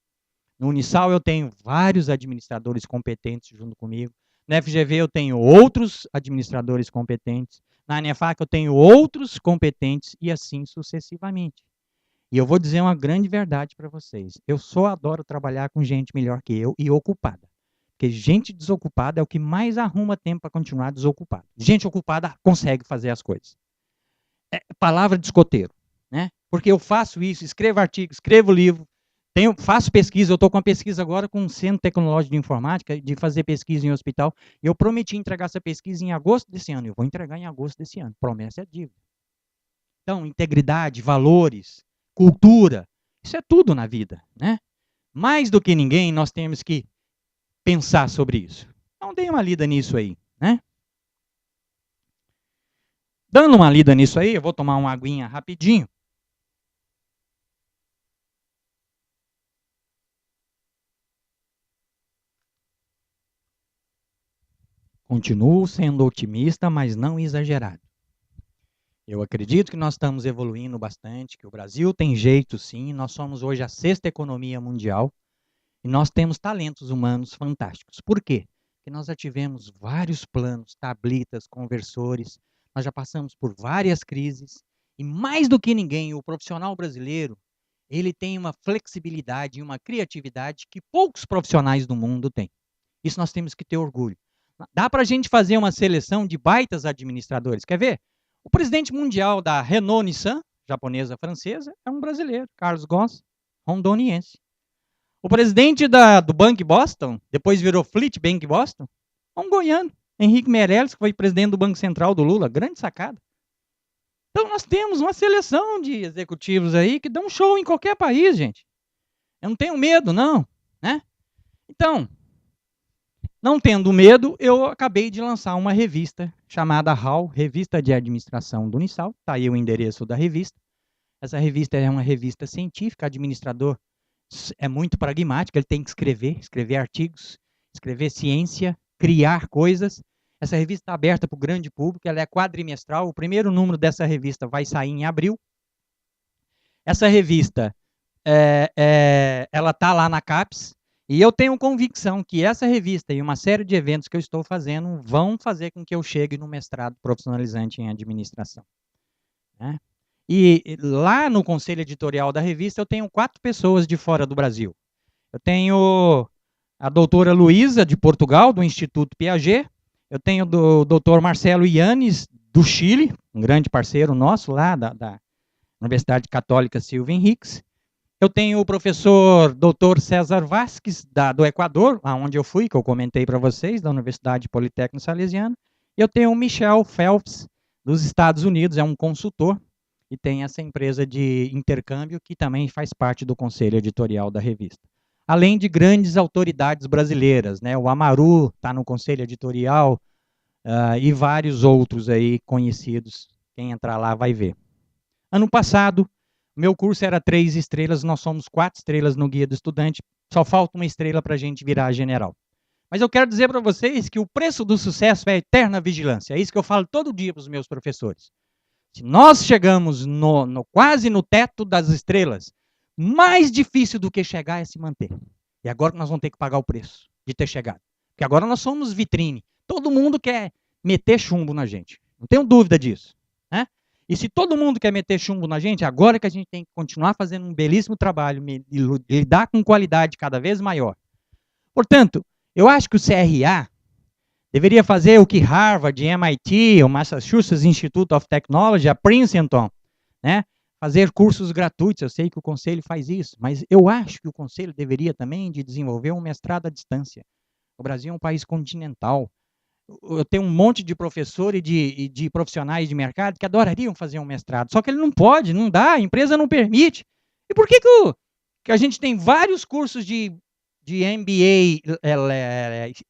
S1: No Unisal, eu tenho vários administradores competentes junto comigo. Na FGV, eu tenho outros administradores competentes. Na ANEFAC, eu tenho outros competentes e assim sucessivamente. E eu vou dizer uma grande verdade para vocês. Eu só adoro trabalhar com gente melhor que eu e ocupada. Porque gente desocupada é o que mais arruma tempo para continuar desocupado. Gente ocupada consegue fazer as coisas. É palavra de escoteiro, né? Porque eu faço isso, escrevo artigo, escrevo livro, faço pesquisa. Eu estou com uma pesquisa agora com o Centro Tecnológico de Informática, de fazer pesquisa em hospital. E eu prometi entregar essa pesquisa em agosto desse ano. Eu vou entregar em agosto desse ano. Promessa é dívida. Então, integridade, valores, cultura, isso é tudo na vida, né? Mais do que ninguém, nós temos que pensar sobre isso. Então, dê uma lida nisso aí, né? Dando uma lida nisso aí, eu vou tomar uma aguinha rapidinho. Continuo sendo otimista, mas não exagerado. Eu acredito que nós estamos evoluindo bastante, que o Brasil tem jeito sim, nós somos hoje a 6ª economia mundial e nós temos talentos humanos fantásticos. Por quê? Porque nós já tivemos vários planos, tablitas, conversores, nós já passamos por várias crises e mais do que ninguém, o profissional brasileiro, ele tem uma flexibilidade e uma criatividade que poucos profissionais do mundo têm. Isso nós temos que ter orgulho. Dá para a gente fazer uma seleção de baitas administradores. Quer ver? O presidente mundial da Renault Nissan, japonesa francesa, é um brasileiro, Carlos Ghosn, rondoniense. O presidente do Bank Boston, depois virou Fleet Bank Boston, é um goiano, Henrique Meirelles, que foi presidente do Banco Central do Lula, grande sacada. Então nós temos uma seleção de executivos aí que dão show em qualquer país, gente. Eu não tenho medo, não, né? Então, não tendo medo, eu acabei de lançar uma revista chamada HAL, Revista de Administração do Unisal. Está aí o endereço da revista. Essa revista é uma revista científica, administrador é muito pragmático, ele tem que escrever artigos, escrever ciência, criar coisas. Essa revista está aberta para o grande público, ela é quadrimestral, o primeiro número dessa revista vai sair em abril. Essa revista, ela está lá na CAPES, e eu tenho convicção que essa revista e uma série de eventos que eu estou fazendo vão fazer com que eu chegue no mestrado profissionalizante em administração, né? E lá no conselho editorial da revista eu tenho 4 pessoas de fora do Brasil. Eu tenho a doutora Luísa, de Portugal, do Instituto Piaget. Eu tenho o doutor Marcelo Yanes, do Chile, um grande parceiro nosso lá da Universidade Católica Silva Henriques. Eu tenho o professor doutor César Vasques, do Equador, onde eu fui, que eu comentei para vocês, da Universidade Politécnica Salesiana. E eu tenho o Michel Phelps, dos Estados Unidos, é um consultor, e tem essa empresa de intercâmbio que também faz parte do conselho editorial da revista. Além de grandes autoridades brasileiras, né? O Amaru está no conselho editorial e vários outros aí conhecidos. Quem entrar lá vai ver. Ano passado, meu curso era 3 estrelas, nós somos 4 estrelas no Guia do Estudante, só falta uma estrela para a gente virar general. Mas eu quero dizer para vocês que o preço do sucesso é a eterna vigilância. É isso que eu falo todo dia para os meus professores. Se nós chegamos quase no teto das estrelas, mais difícil do que chegar é se manter. E agora nós vamos ter que pagar o preço de ter chegado. Porque agora nós somos vitrine. Todo mundo quer meter chumbo na gente. Não tenho dúvida disso, né? E se todo mundo quer meter chumbo na gente, agora que a gente tem que continuar fazendo um belíssimo trabalho e lidar com qualidade cada vez maior. Portanto, eu acho que o CRA deveria fazer o que Harvard, MIT, o Massachusetts Institute of Technology, a Princeton, né? Fazer cursos gratuitos. Eu sei que o conselho faz isso, mas eu acho que o conselho deveria também de desenvolver um mestrado à distância. O Brasil é um país continental. Eu tenho um monte de professor e de profissionais de mercado que adorariam fazer um mestrado, só que ele não pode, não dá, a empresa não permite. E por que a gente tem vários cursos de MBA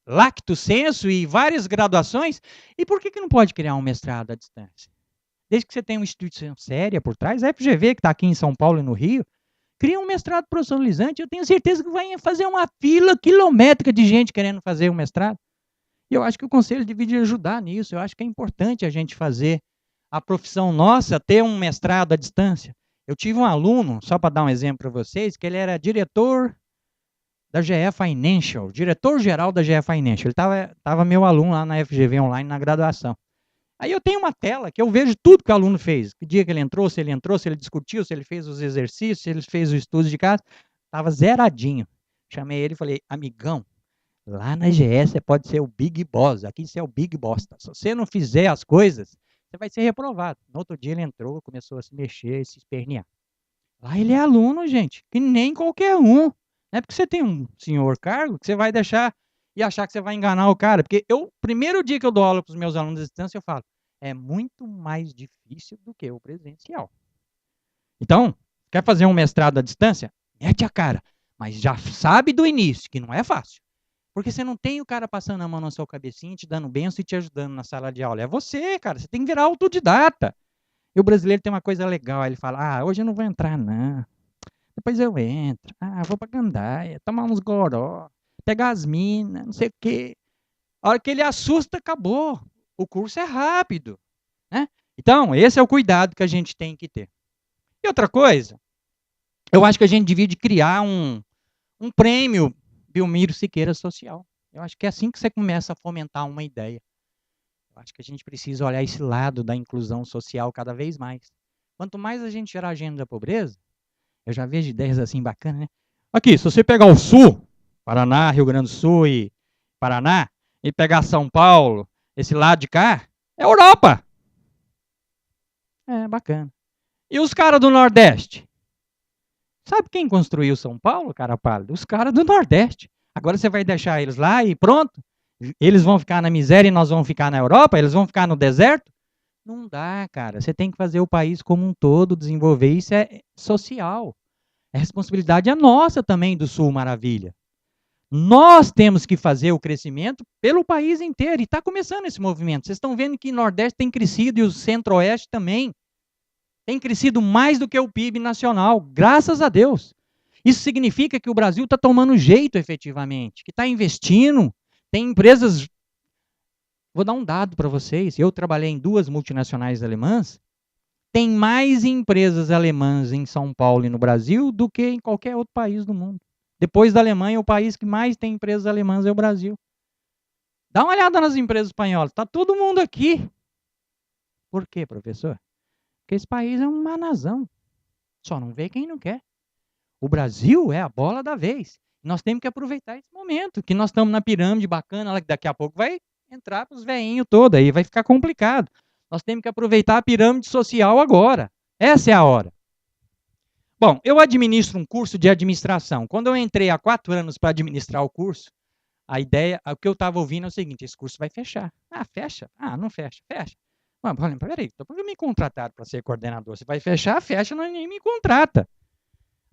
S1: lacto sensu e várias graduações, e por que não pode criar um mestrado à distância? Desde que você tenha uma instituição séria por trás, a FGV, que está aqui em São Paulo e no Rio, cria um mestrado profissionalizante, eu tenho certeza que vai fazer uma fila quilométrica de gente querendo fazer um mestrado. E eu acho que o conselho deveria ajudar nisso, eu acho que é importante a gente fazer a profissão nossa, ter um mestrado à distância. Eu tive um aluno, só para dar um exemplo para vocês, que ele era diretor da GE Financial, diretor-geral da GE Financial. Ele estava meu aluno lá na FGV Online, na graduação. Aí eu tenho uma tela que eu vejo tudo que o aluno fez. Que dia que ele entrou, se ele discutiu, se ele fez os exercícios, se ele fez o estudo de casa. Estava zeradinho. Chamei ele e falei, amigão, lá na GE você pode ser o Big Boss, aqui você é o Big Boss. Tá? Se você não fizer as coisas, você vai ser reprovado. No outro dia ele entrou, começou a se mexer, se espernear. Lá ele é aluno, gente, que nem qualquer um. Não é porque você tem um senhor cargo que você vai deixar e achar que você vai enganar o cara. Porque primeiro dia que eu dou aula para os meus alunos à distância, eu falo, é muito mais difícil do que o presencial. Então, quer fazer um mestrado à distância? Mete a cara. Mas já sabe do início que não é fácil. Porque você não tem o cara passando a mão na sua cabecinha, te dando benção e te ajudando na sala de aula. É você, cara. Você tem que virar autodidata. E o brasileiro tem uma coisa legal. Ele fala, hoje eu não vou entrar, não. Depois eu entro. Vou pra gandaia, tomar uns goró, pegar as minas, não sei o quê. A hora que ele assusta, acabou. O curso é rápido, né? Então, esse é o cuidado que a gente tem que ter. E outra coisa, eu acho que a gente devia criar um prêmio Belmiro Siqueira Social. Eu acho que é assim que você começa a fomentar uma ideia. Eu acho que a gente precisa olhar esse lado da inclusão social cada vez mais. Quanto mais a gente gerar agenda da pobreza, eu já vejo ideias assim bacanas, né? Aqui, se você pegar o Sul, Paraná, Rio Grande do Sul e Paraná, e pegar São Paulo, esse lado de cá, é Europa. É, bacana. E os caras do Nordeste? Sabe quem construiu São Paulo, cara pálido? Os caras do Nordeste. Agora você vai deixar eles lá e pronto? Eles vão ficar na miséria e nós vamos ficar na Europa? Eles vão ficar no deserto? Não dá, cara. Você tem que fazer o país como um todo desenvolver. Isso é social. A responsabilidade é nossa também do Sul Maravilha. Nós temos que fazer o crescimento pelo país inteiro. E está começando esse movimento. Vocês estão vendo que o Nordeste tem crescido e o Centro-Oeste também. Tem crescido mais do que o PIB nacional, graças a Deus. Isso significa que o Brasil está tomando jeito efetivamente, que está investindo. Tem empresas... Vou dar um dado para vocês. Eu trabalhei em 2 multinacionais alemãs. Tem mais empresas alemãs em São Paulo e no Brasil do que em qualquer outro país do mundo. Depois da Alemanha, o país que mais tem empresas alemãs é o Brasil. Dá uma olhada nas empresas espanholas. Está todo mundo aqui. Por quê, professor? Porque esse país é uma nação. Só não vê quem não quer. O Brasil é a bola da vez. Nós temos que aproveitar esse momento, que nós estamos na pirâmide bacana, que daqui a pouco vai entrar para os veinhos todos, aí vai ficar complicado. Nós temos que aproveitar a pirâmide social agora. Essa é a hora. Bom, eu administro um curso de administração. Quando eu entrei há 4 anos para administrar o curso, a ideia, o que eu estava ouvindo é o seguinte: esse curso vai fechar. Ah, fecha? Ah, não fecha. Fecha. Mas, peraí, por que me contrataram para ser coordenador? Você vai fechar? Fecha, não nem me contrata.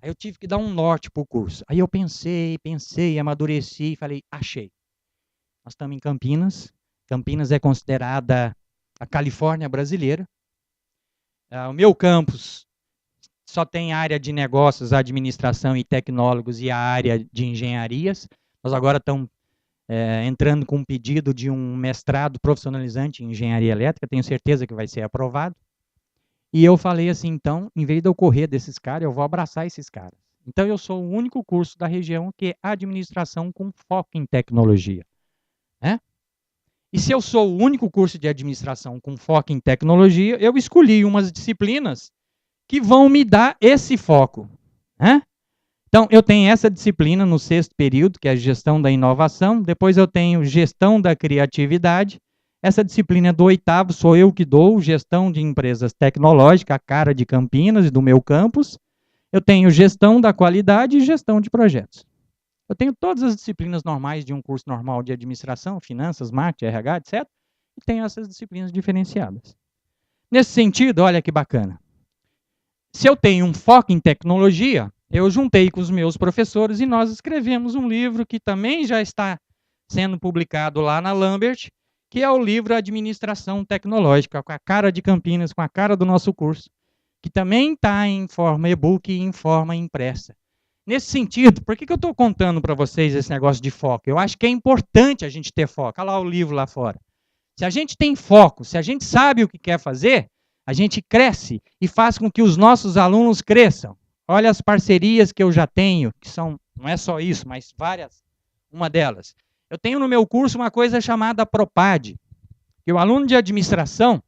S1: Aí eu tive que dar um norte para o curso. Aí eu pensei, amadureci e falei, achei. Nós estamos em Campinas. Campinas é considerada a Califórnia brasileira. O meu campus só tem área de negócios, administração e tecnólogos e a área de engenharias. Nós agora estamos entrando com um pedido de um mestrado profissionalizante em engenharia elétrica. Tenho certeza que vai ser aprovado. E eu falei assim, então, em vez de eu correr desses caras, eu vou abraçar esses caras. Então, eu sou o único curso da região que é administração com foco em tecnologia. Né? E se eu sou o único curso de administração com foco em tecnologia, eu escolhi umas disciplinas que vão me dar esse foco. Né? Então, eu tenho essa disciplina no 6º período, que é gestão da inovação. Depois eu tenho gestão da criatividade. Essa disciplina do 8º sou eu que dou, gestão de empresas tecnológicas, a cara de Campinas e do meu campus. Eu tenho gestão da qualidade e gestão de projetos. Eu tenho todas as disciplinas normais de um curso normal de administração, finanças, marketing, RH, etc. E tenho essas disciplinas diferenciadas. Nesse sentido, olha que bacana. Se eu tenho um foco em tecnologia, eu juntei com os meus professores e nós escrevemos um livro que também já está sendo publicado lá na Lambert, que é o livro Administração Tecnológica, com a cara de Campinas, com a cara do nosso curso, que também está em forma e-book e em forma impressa. Nesse sentido, por que eu estou contando para vocês esse negócio de foco? Eu acho que é importante a gente ter foco. Olha lá o livro lá fora. Se a gente tem foco, se a gente sabe o que quer fazer, a gente cresce e faz com que os nossos alunos cresçam. Olha as parcerias que eu já tenho, que são, não é só isso, mas várias, uma delas. Eu tenho no meu curso uma coisa chamada PROPAD, que o aluno de administração,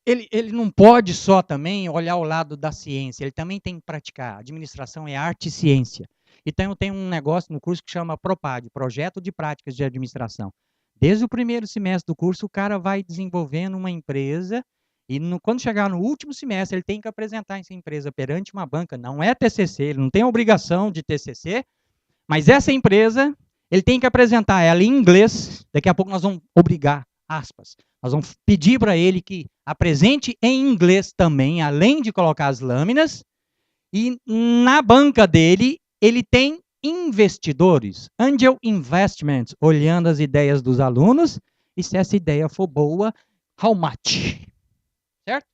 S1: ele não pode só também olhar o lado da ciência, ele também tem que praticar. Administração é arte e ciência. Então, eu tenho um negócio no curso que chama PROPAD, Projeto de Práticas de Administração. Desde o 1º semestre do curso, o cara vai desenvolvendo uma empresa e quando chegar no último semestre, ele tem que apresentar essa empresa perante uma banca. Não é TCC, ele não tem obrigação de TCC, mas essa empresa... ele tem que apresentar ela em inglês. Daqui a pouco nós vamos obrigar, aspas. Nós vamos pedir para ele que apresente em inglês também, além de colocar as lâminas. E na banca dele, ele tem investidores, angel investments, olhando as ideias dos alunos. E se essa ideia for boa, how much? Certo?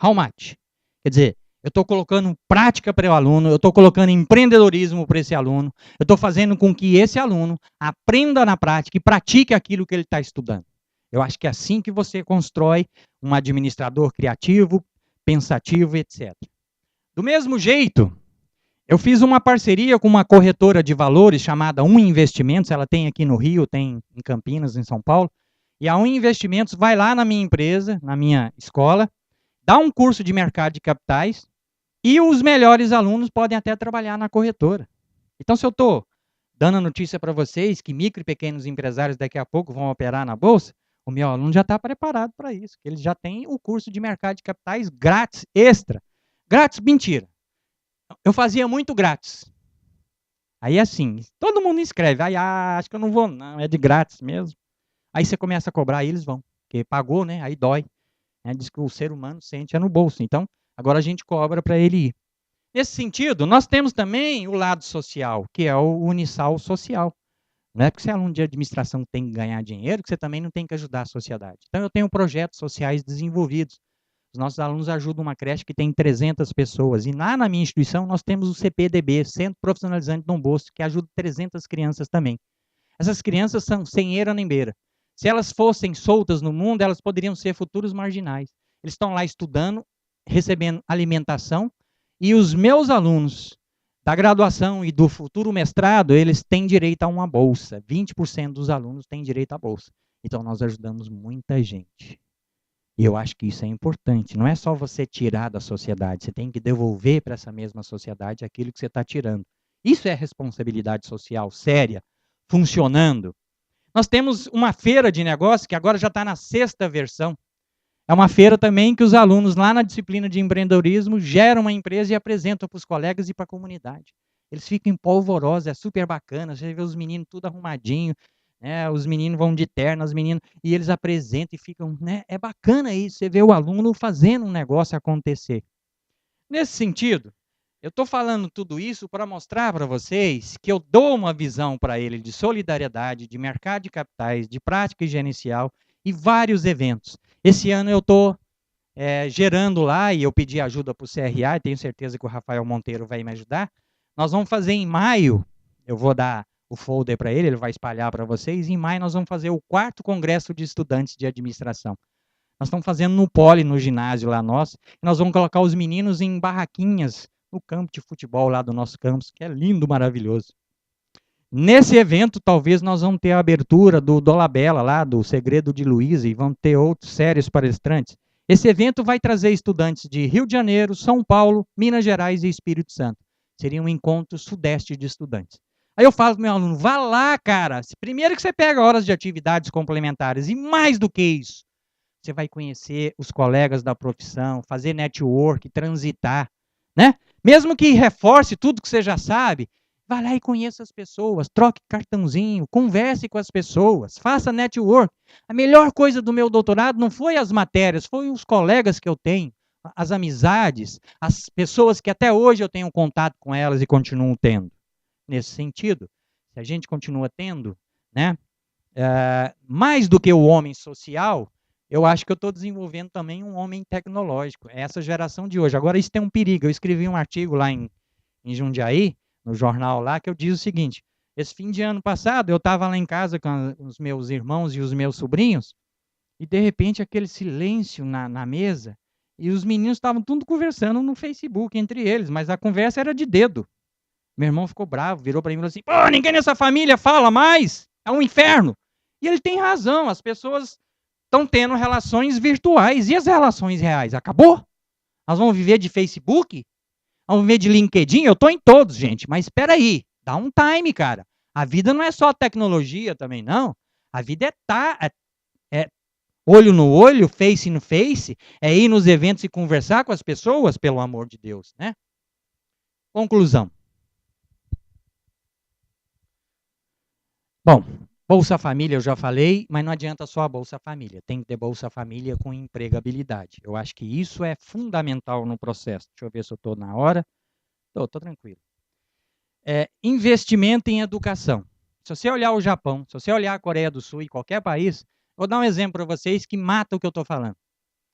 S1: How much? Quer dizer, eu estou colocando prática para o aluno, eu estou colocando empreendedorismo para esse aluno, eu estou fazendo com que esse aluno aprenda na prática e pratique aquilo que ele está estudando. Eu acho que é assim que você constrói um administrador criativo, pensativo, etc. Do mesmo jeito, eu fiz uma parceria com uma corretora de valores chamada Um Investimentos, ela tem aqui no Rio, tem em Campinas, em São Paulo, e a Um Investimentos vai lá na minha empresa, na minha escola, dá um curso de mercado de capitais, e os melhores alunos podem até trabalhar na corretora. Então, se eu estou dando a notícia para vocês que micro e pequenos empresários daqui a pouco vão operar na Bolsa, o meu aluno já está preparado para isso, que ele já tem o curso de mercado de capitais grátis, extra. Grátis, mentira. Eu fazia muito grátis. Aí assim, todo mundo inscreve. Aí, acho que eu não vou não, é de grátis mesmo. Aí você começa a cobrar e eles vão, porque pagou, né? Aí dói. Né? Diz que o ser humano sente no bolso. Então, agora a gente cobra para ele ir. Nesse sentido, nós temos também o lado social, que é o Unisal social. Não é porque você é aluno de administração que tem que ganhar dinheiro, que você também não tem que ajudar a sociedade. Então, eu tenho projetos sociais desenvolvidos. Os nossos alunos ajudam uma creche que tem 300 pessoas. E lá na minha instituição, nós temos o CPDB, Centro Profissionalizante Dom Bosco, que ajuda 300 crianças também. Essas crianças são sem eira nem beira. Se elas fossem soltas no mundo, elas poderiam ser futuros marginais. Eles estão lá estudando, recebendo alimentação, e os meus alunos da graduação e do futuro mestrado, eles têm direito a uma bolsa. 20% dos alunos têm direito à bolsa. Então, nós ajudamos muita gente. E eu acho que isso é importante. Não é só você tirar da sociedade, você tem que devolver para essa mesma sociedade aquilo que você está tirando. Isso é responsabilidade social séria, funcionando. Nós temos uma feira de negócios, que agora já está na 6ª versão. É uma feira também que os alunos, lá na disciplina de empreendedorismo, geram uma empresa e apresentam para os colegas e para a comunidade. Eles ficam polvorosos, é super bacana, você vê os meninos tudo arrumadinho, né? Os meninos vão de terno, as meninas, e eles apresentam e ficam, né? É bacana isso, você vê o aluno fazendo um negócio acontecer. Nesse sentido, eu estou falando tudo isso para mostrar para vocês que eu dou uma visão para ele de solidariedade, de mercado de capitais, de prática gerencial e vários eventos. Esse ano eu estou gerando lá, e eu pedi ajuda para o CRA, e tenho certeza que o Rafael Monteiro vai me ajudar. Nós vamos fazer em maio, eu vou dar o folder para ele vai espalhar para vocês, e em maio nós vamos fazer o 4º Congresso de Estudantes de Administração. Nós estamos fazendo no Poli, no ginásio lá nosso, e nós vamos colocar os meninos em barraquinhas no campo de futebol lá do nosso campus, que é lindo, maravilhoso. Nesse evento, talvez nós vamos ter a abertura do Dolabella lá, do Segredo de Luiza, e vamos ter outros sérios palestrantes. Esse evento vai trazer estudantes de Rio de Janeiro, São Paulo, Minas Gerais e Espírito Santo. Seria um encontro sudeste de estudantes. Aí eu falo para o meu aluno, vá lá, cara. Primeiro que você pega horas de atividades complementares, e mais do que isso, você vai conhecer os colegas da profissão, fazer network, transitar, né? Mesmo que reforce tudo que você já sabe, vá lá e conheça as pessoas, troque cartãozinho, converse com as pessoas, faça network. A melhor coisa do meu doutorado não foi as matérias, foi os colegas que eu tenho, as amizades, as pessoas que até hoje eu tenho contato com elas e continuo tendo. Nesse sentido, se a gente continua tendo, né, mais do que o homem social, eu acho que eu estou desenvolvendo também um homem tecnológico. É essa geração de hoje. Agora, isso tem um perigo. Eu escrevi um artigo lá em Jundiaí, no jornal lá, que eu diz o seguinte, esse fim de ano passado, eu estava lá em casa com os meus irmãos e os meus sobrinhos, e de repente aquele silêncio na mesa, e os meninos estavam tudo conversando no Facebook entre eles, mas a conversa era de dedo. Meu irmão ficou bravo, virou para mim e falou assim, pô, ninguém nessa família fala mais, é um inferno. E ele tem razão, as pessoas estão tendo relações virtuais. E as relações reais? Acabou? Nós vamos viver de Facebook? Vamos viver de LinkedIn? Eu estou em todos, gente. Mas espera aí. Dá um time, cara. A vida não é só tecnologia também, não. A vida é olho no olho, face no face. É ir nos eventos e conversar com as pessoas, pelo amor de Deus, né? Conclusão. Bom, Bolsa Família eu já falei, mas não adianta só a Bolsa Família. Tem que ter Bolsa Família com empregabilidade. Eu acho que isso é fundamental no processo. Deixa eu ver se eu estou na hora. Estou tranquilo. Investimento em educação. Se você olhar o Japão, se você olhar a Coreia do Sul e qualquer país, vou dar um exemplo para vocês que mata o que eu estou falando.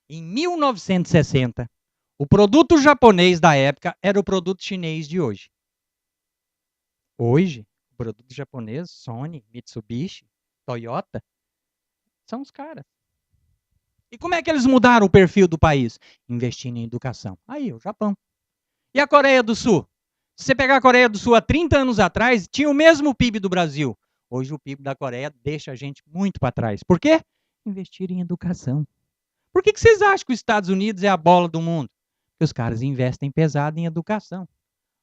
S1: Em 1960, o produto japonês da época era o produto chinês de hoje. Hoje, produto japonês, Sony, Mitsubishi, Toyota, são os caras. E como é que eles mudaram o perfil do país? Investindo em educação. Aí, o Japão. E a Coreia do Sul? Se você pegar a Coreia do Sul há 30 anos atrás, tinha o mesmo PIB do Brasil. Hoje o PIB da Coreia deixa a gente muito para trás. Por quê? Investir em educação. Por que vocês acham que os Estados Unidos é a bola do mundo? Porque os caras investem pesado em educação.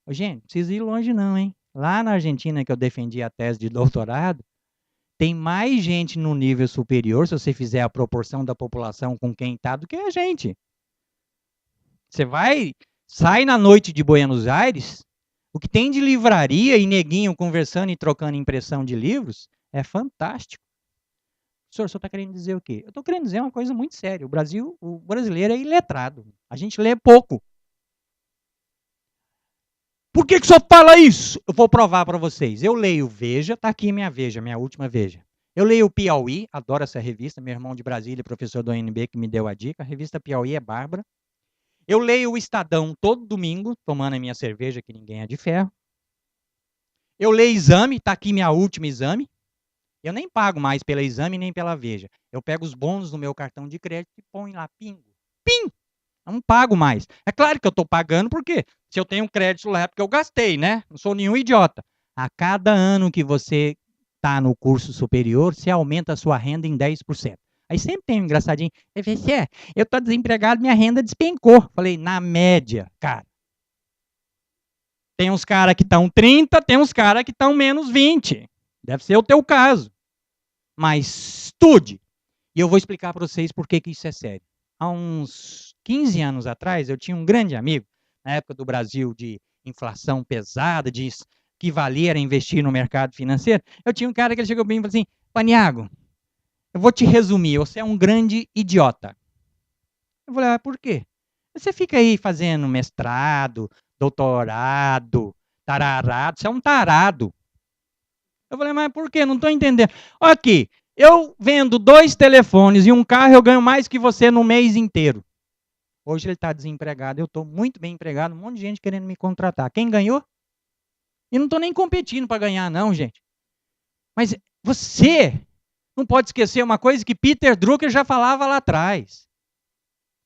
S1: Gente, não precisa ir longe não, hein? Lá na Argentina, que eu defendi a tese de doutorado, tem mais gente no nível superior, se você fizer a proporção da população com quem está, do que a gente. Você sai na noite de Buenos Aires, O que tem de livraria e neguinho conversando e trocando impressão de livros é fantástico. Senhor, o senhor está querendo dizer o quê? Eu estou querendo dizer uma coisa muito séria. O brasileiro é iletrado. A gente lê pouco. Por que o senhor fala isso? Eu vou provar para vocês. Eu leio Veja, está aqui minha Veja, minha última Veja. Eu leio o Piauí, adoro essa revista, meu irmão de Brasília, professor do UNB, que me deu a dica. A revista Piauí é bárbara. Eu leio o Estadão todo domingo, tomando a minha cerveja, que ninguém é de ferro. Eu leio Exame, está aqui minha última Exame. Eu nem pago mais pela Exame nem pela Veja. Eu pego os bônus do meu cartão de crédito e ponho lá, pingo. Pim! Eu não pago mais. É claro que eu estou pagando, porque se eu tenho crédito lá é porque eu gastei, né? Não sou nenhum idiota. A cada ano que você está no curso superior, você aumenta a sua renda em 10%. Aí sempre tem um engraçadinho. Eu estou desempregado, minha renda despencou. Falei, na média, cara. Tem uns caras que estão 30, tem uns caras que estão menos 20. Deve ser o teu caso. Mas estude. E eu vou explicar para vocês por que isso é sério. Há uns 15 anos atrás, eu tinha um grande amigo, na época do Brasil de inflação pesada, que valia era investir no mercado financeiro. Eu tinha um cara que ele chegou para mim e falou assim, Paniago, eu vou te resumir, você é um grande idiota. Eu falei, por quê? Você fica aí fazendo mestrado, doutorado, tararado, você é um tarado. Eu falei, mas por quê? Não estou entendendo. Olha aqui, eu vendo 2 telefones e um carro, eu ganho mais que você no mês inteiro. Hoje ele está desempregado, eu estou muito bem empregado, um monte de gente querendo me contratar. Quem ganhou? E não estou nem competindo para ganhar, não, gente. Mas você não pode esquecer uma coisa que Peter Drucker já falava lá atrás.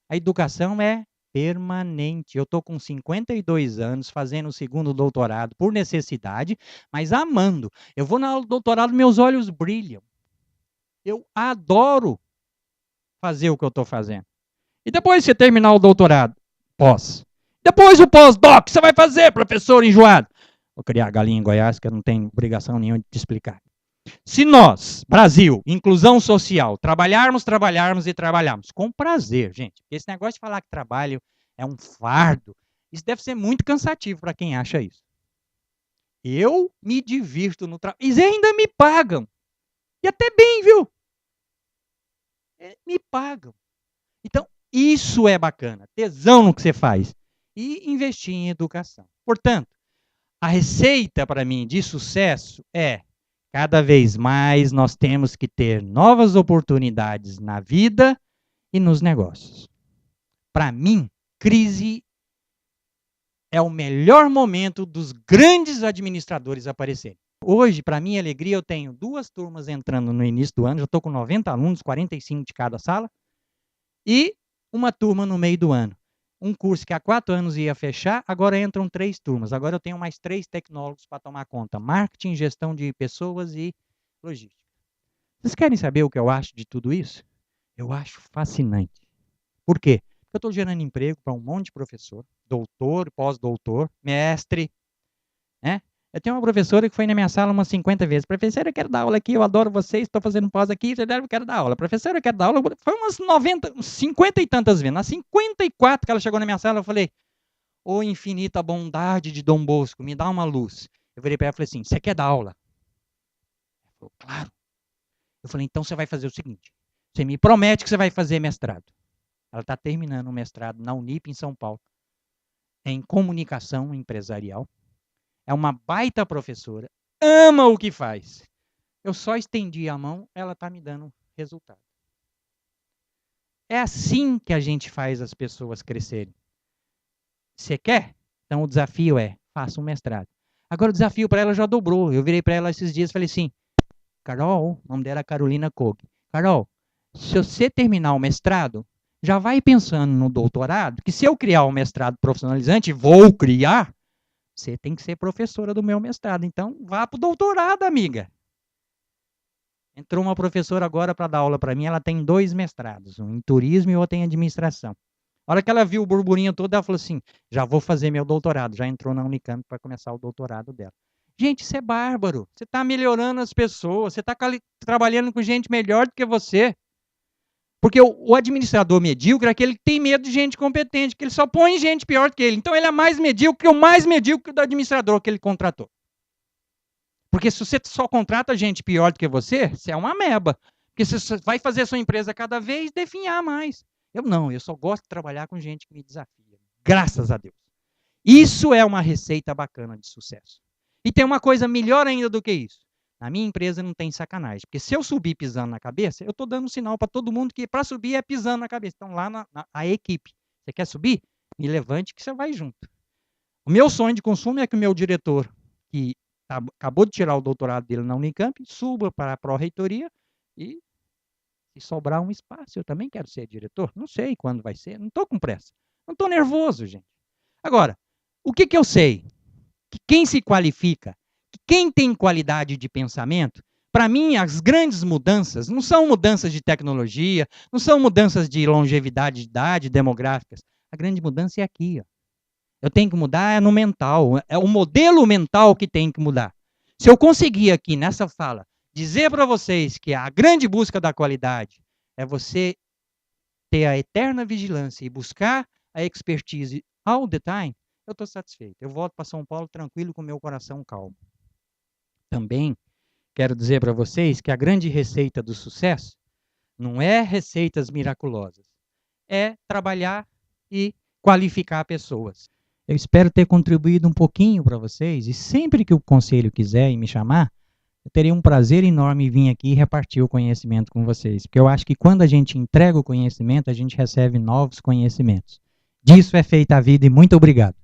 S1: A educação é permanente. Eu estou com 52 anos, fazendo o 2º doutorado por necessidade, mas amando. Eu vou na aula do doutorado, meus olhos brilham. Eu adoro fazer o que eu estou fazendo. E depois você terminar o doutorado, pós. Depois o pós-doc, que você vai fazer, professor enjoado? Vou criar a galinha em Goiás, que eu não tenho obrigação nenhuma de te explicar. Se nós, Brasil, inclusão social, trabalharmos com prazer, gente. Esse negócio de falar que trabalho é um fardo, isso deve ser muito cansativo para quem acha isso. Eu me divirto no trabalho. E ainda me pagam. E até bem, viu? Me pagam. Então, isso é bacana. Tesão no que você faz. E investir em educação. Portanto, a receita para mim de sucesso é cada vez mais nós temos que ter novas oportunidades na vida e nos negócios. Para mim, crise é o melhor momento dos grandes administradores aparecerem. Hoje, para minha alegria, eu tenho 2 turmas entrando no início do ano, já estou com 90 alunos, 45 de cada sala, e uma turma no meio do ano. Um curso que há 4 anos ia fechar, agora entram 3 turmas. Agora eu tenho mais 3 tecnólogos para tomar conta. Marketing, gestão de pessoas e logística. Vocês querem saber o que eu acho de tudo isso? Eu acho fascinante. Por quê? Porque eu estou gerando emprego para um monte de professor, doutor, pós-doutor, mestre, né? Eu tenho uma professora que foi na minha sala umas 50 vezes. Professora, eu quero dar aula aqui, eu adoro vocês, estou fazendo pós aqui, eu quero dar aula. Professora, eu quero dar aula. Foi umas 90, uns 50 e tantas vezes. Nas 54 que ela chegou na minha sala, eu falei, ô infinita bondade de Dom Bosco, me dá uma luz. Eu virei para ela e falei assim, você quer dar aula? Ela falou, claro. Eu falei, então você vai fazer o seguinte, você me promete que você vai fazer mestrado. Ela está terminando o mestrado na Unip, em São Paulo, em comunicação empresarial. É uma baita professora, ama o que faz. Eu só estendi a mão, ela está me dando resultado. É assim que a gente faz as pessoas crescerem. Você quer? Então o desafio é, faça um mestrado. Agora o desafio para ela já dobrou. Eu virei para ela esses dias e falei assim, Carol, o nome dela é Carolina Kog. Carol, se você terminar o mestrado, já vai pensando no doutorado, que se eu criar um mestrado profissionalizante, vou criar, você tem que ser professora do meu mestrado. Então, vá para o doutorado, amiga. Entrou uma professora agora para dar aula para mim, ela tem 2 mestrados, um em turismo e outro em administração. A hora que ela viu o burburinho todo, ela falou assim, já vou fazer meu doutorado. Já entrou na Unicamp para começar o doutorado dela. Gente, isso é bárbaro. Você está melhorando as pessoas, você está trabalhando com gente melhor do que você. Porque o administrador medíocre é aquele que tem medo de gente competente, que ele só põe gente pior que ele. Então ele é mais medíocre que o mais medíocre do administrador que ele contratou. Porque se você só contrata gente pior do que você é uma ameba. Porque você vai fazer a sua empresa cada vez definhar mais. Eu só gosto de trabalhar com gente que me desafia. Graças a Deus. Isso é uma receita bacana de sucesso. E tem uma coisa melhor ainda do que isso. Na minha empresa não tem sacanagem. Porque se eu subir pisando na cabeça, eu estou dando um sinal para todo mundo que para subir é pisando na cabeça. Então lá a equipe. Você quer subir? Me levante que você vai junto. O meu sonho de consumo é que o meu diretor, que acabou de tirar o doutorado dele na Unicamp, suba para a pró-reitoria e se sobrar um espaço, eu também quero ser diretor. Não sei quando vai ser, não estou com pressa. Não estou nervoso, gente. Agora, o que eu sei? Que quem se qualifica, que quem tem qualidade de pensamento, para mim, as grandes mudanças não são mudanças de tecnologia, não são mudanças de longevidade de idade, demográficas. A grande mudança é aqui, ó. Eu tenho que mudar no mental. É o modelo mental que tem que mudar. Se eu conseguir aqui nessa fala dizer para vocês que a grande busca da qualidade é você ter a eterna vigilância e buscar a expertise all the time, eu estou satisfeito. Eu volto para São Paulo tranquilo com meu coração calmo. Também quero dizer para vocês que a grande receita do sucesso não é receitas miraculosas. É trabalhar e qualificar pessoas. Eu espero ter contribuído um pouquinho para vocês e sempre que o conselho quiser me chamar, eu teria um prazer enorme em vir aqui e repartir o conhecimento com vocês. Porque eu acho que quando a gente entrega o conhecimento, a gente recebe novos conhecimentos. Disso é feita a vida e muito obrigado.